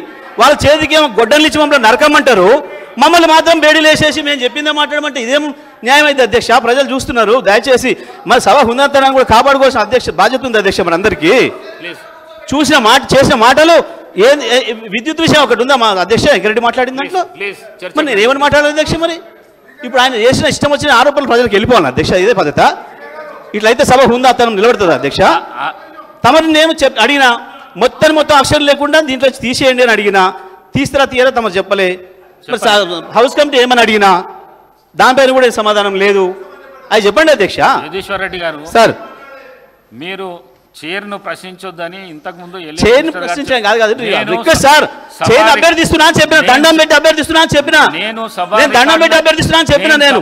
వాళ్ళ చేతికి ఏమో గొడ్డలు ఇచ్చి మమ్మల్ని నరకమంటారు, మమ్మల్ని మాత్రం బేడీలు వేసేసి మేము చెప్పిందే మాట్లాడమంటే ఇదేం న్యాయం అయితే అధ్యక్ష? ప్రజలు చూస్తున్నారు. దయచేసి మరి సభ హుందాతనాన్ని కూడా కాపాడుకోవాల్సిన అధ్యక్ష బాధ్యత ఉంది అధ్యక్ష మనందరికీ. చూసిన మాట చేసిన మాటలు విద్యుత్ విషయం ఒకటి ఉందా మా అధ్యక్ష? వెంకరెడ్డి మాట్లాడిన దాంట్లో మరి నేను ఏమని మాట్లాడాలి అధ్యక్ష? మరి ఇప్పుడు ఆయన చేసిన ఇష్టం వచ్చిన ఆరోపణలు ప్రజలకు వెళ్ళిపోవాలి అధ్యక్ష, ఇదే పద్ధత? ఇట్లయితే సభ హుందాతనం నిలబడుతుంది అధ్యక్ష. తమని నేను అడిగినా మొత్తం అక్షరం లేకుండా దీంట్లో తీసేయండి అని అడిగినా, తీస్తారా తీయరా తమరు చెప్పలే. హౌస్ కమిటీ ఏమని అడిగినా దానిపైన కూడా సమాధానం లేదు. అది చెప్పండి అధ్యక్ష. జగదీశ్వర్ రెడ్డి గారు సార్, మీరు చైర్ను ప్రశ్నించొద్దని ఇంతకు ముందు చైర్ను ప్రశ్నించడం కాదు రిక్వెస్ట్ సార్. చైర్ అభ్యర్థిస్తున్నా అని చెప్పిన, దండం పెట్టి అభ్యర్థిస్తున్నా అని చెప్పిన, నేను దండం పెట్టి అభ్యర్థిస్తున్నా అని చెప్పిన, నేను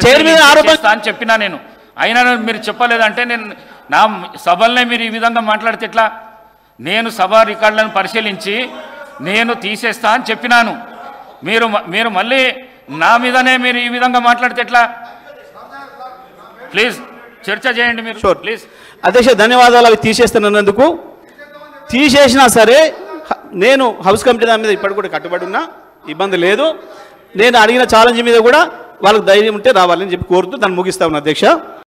చైర్ మీద ఆరోపణ అని చెప్పినా నేను. అయినా మీరు చెప్పలేదంటే నేను నా సభలనే మీరు ఈ విధంగా మాట్లాడితే ఎట్లా? నేను సభా రికార్డులను పరిశీలించి నేను తీసేస్తా అని చెప్పినాను. మీరు మళ్ళీ నా మీదనే మీరు ఈ విధంగా మాట్లాడితే ఎట్లా? ప్లీజ్ చర్చ చేయండి మీరు. ప్లీజ్ అధ్యక్ష, ధన్యవాదాలు. అవి తీసేస్తున్నందుకు. తీసేసినా సరే నేను హౌస్ కమిటీ దాని మీద ఇప్పటికి కూడా కట్టుబడి ఉన్నా, ఇబ్బంది లేదు. నేను అడిగిన ఛాలెంజ్ మీద కూడా వాళ్ళకి ధైర్యం ఉంటే రావాలని చెప్పి కోరుతూ దాన్ని ముగిస్తా ఉన్నా అధ్యక్ష.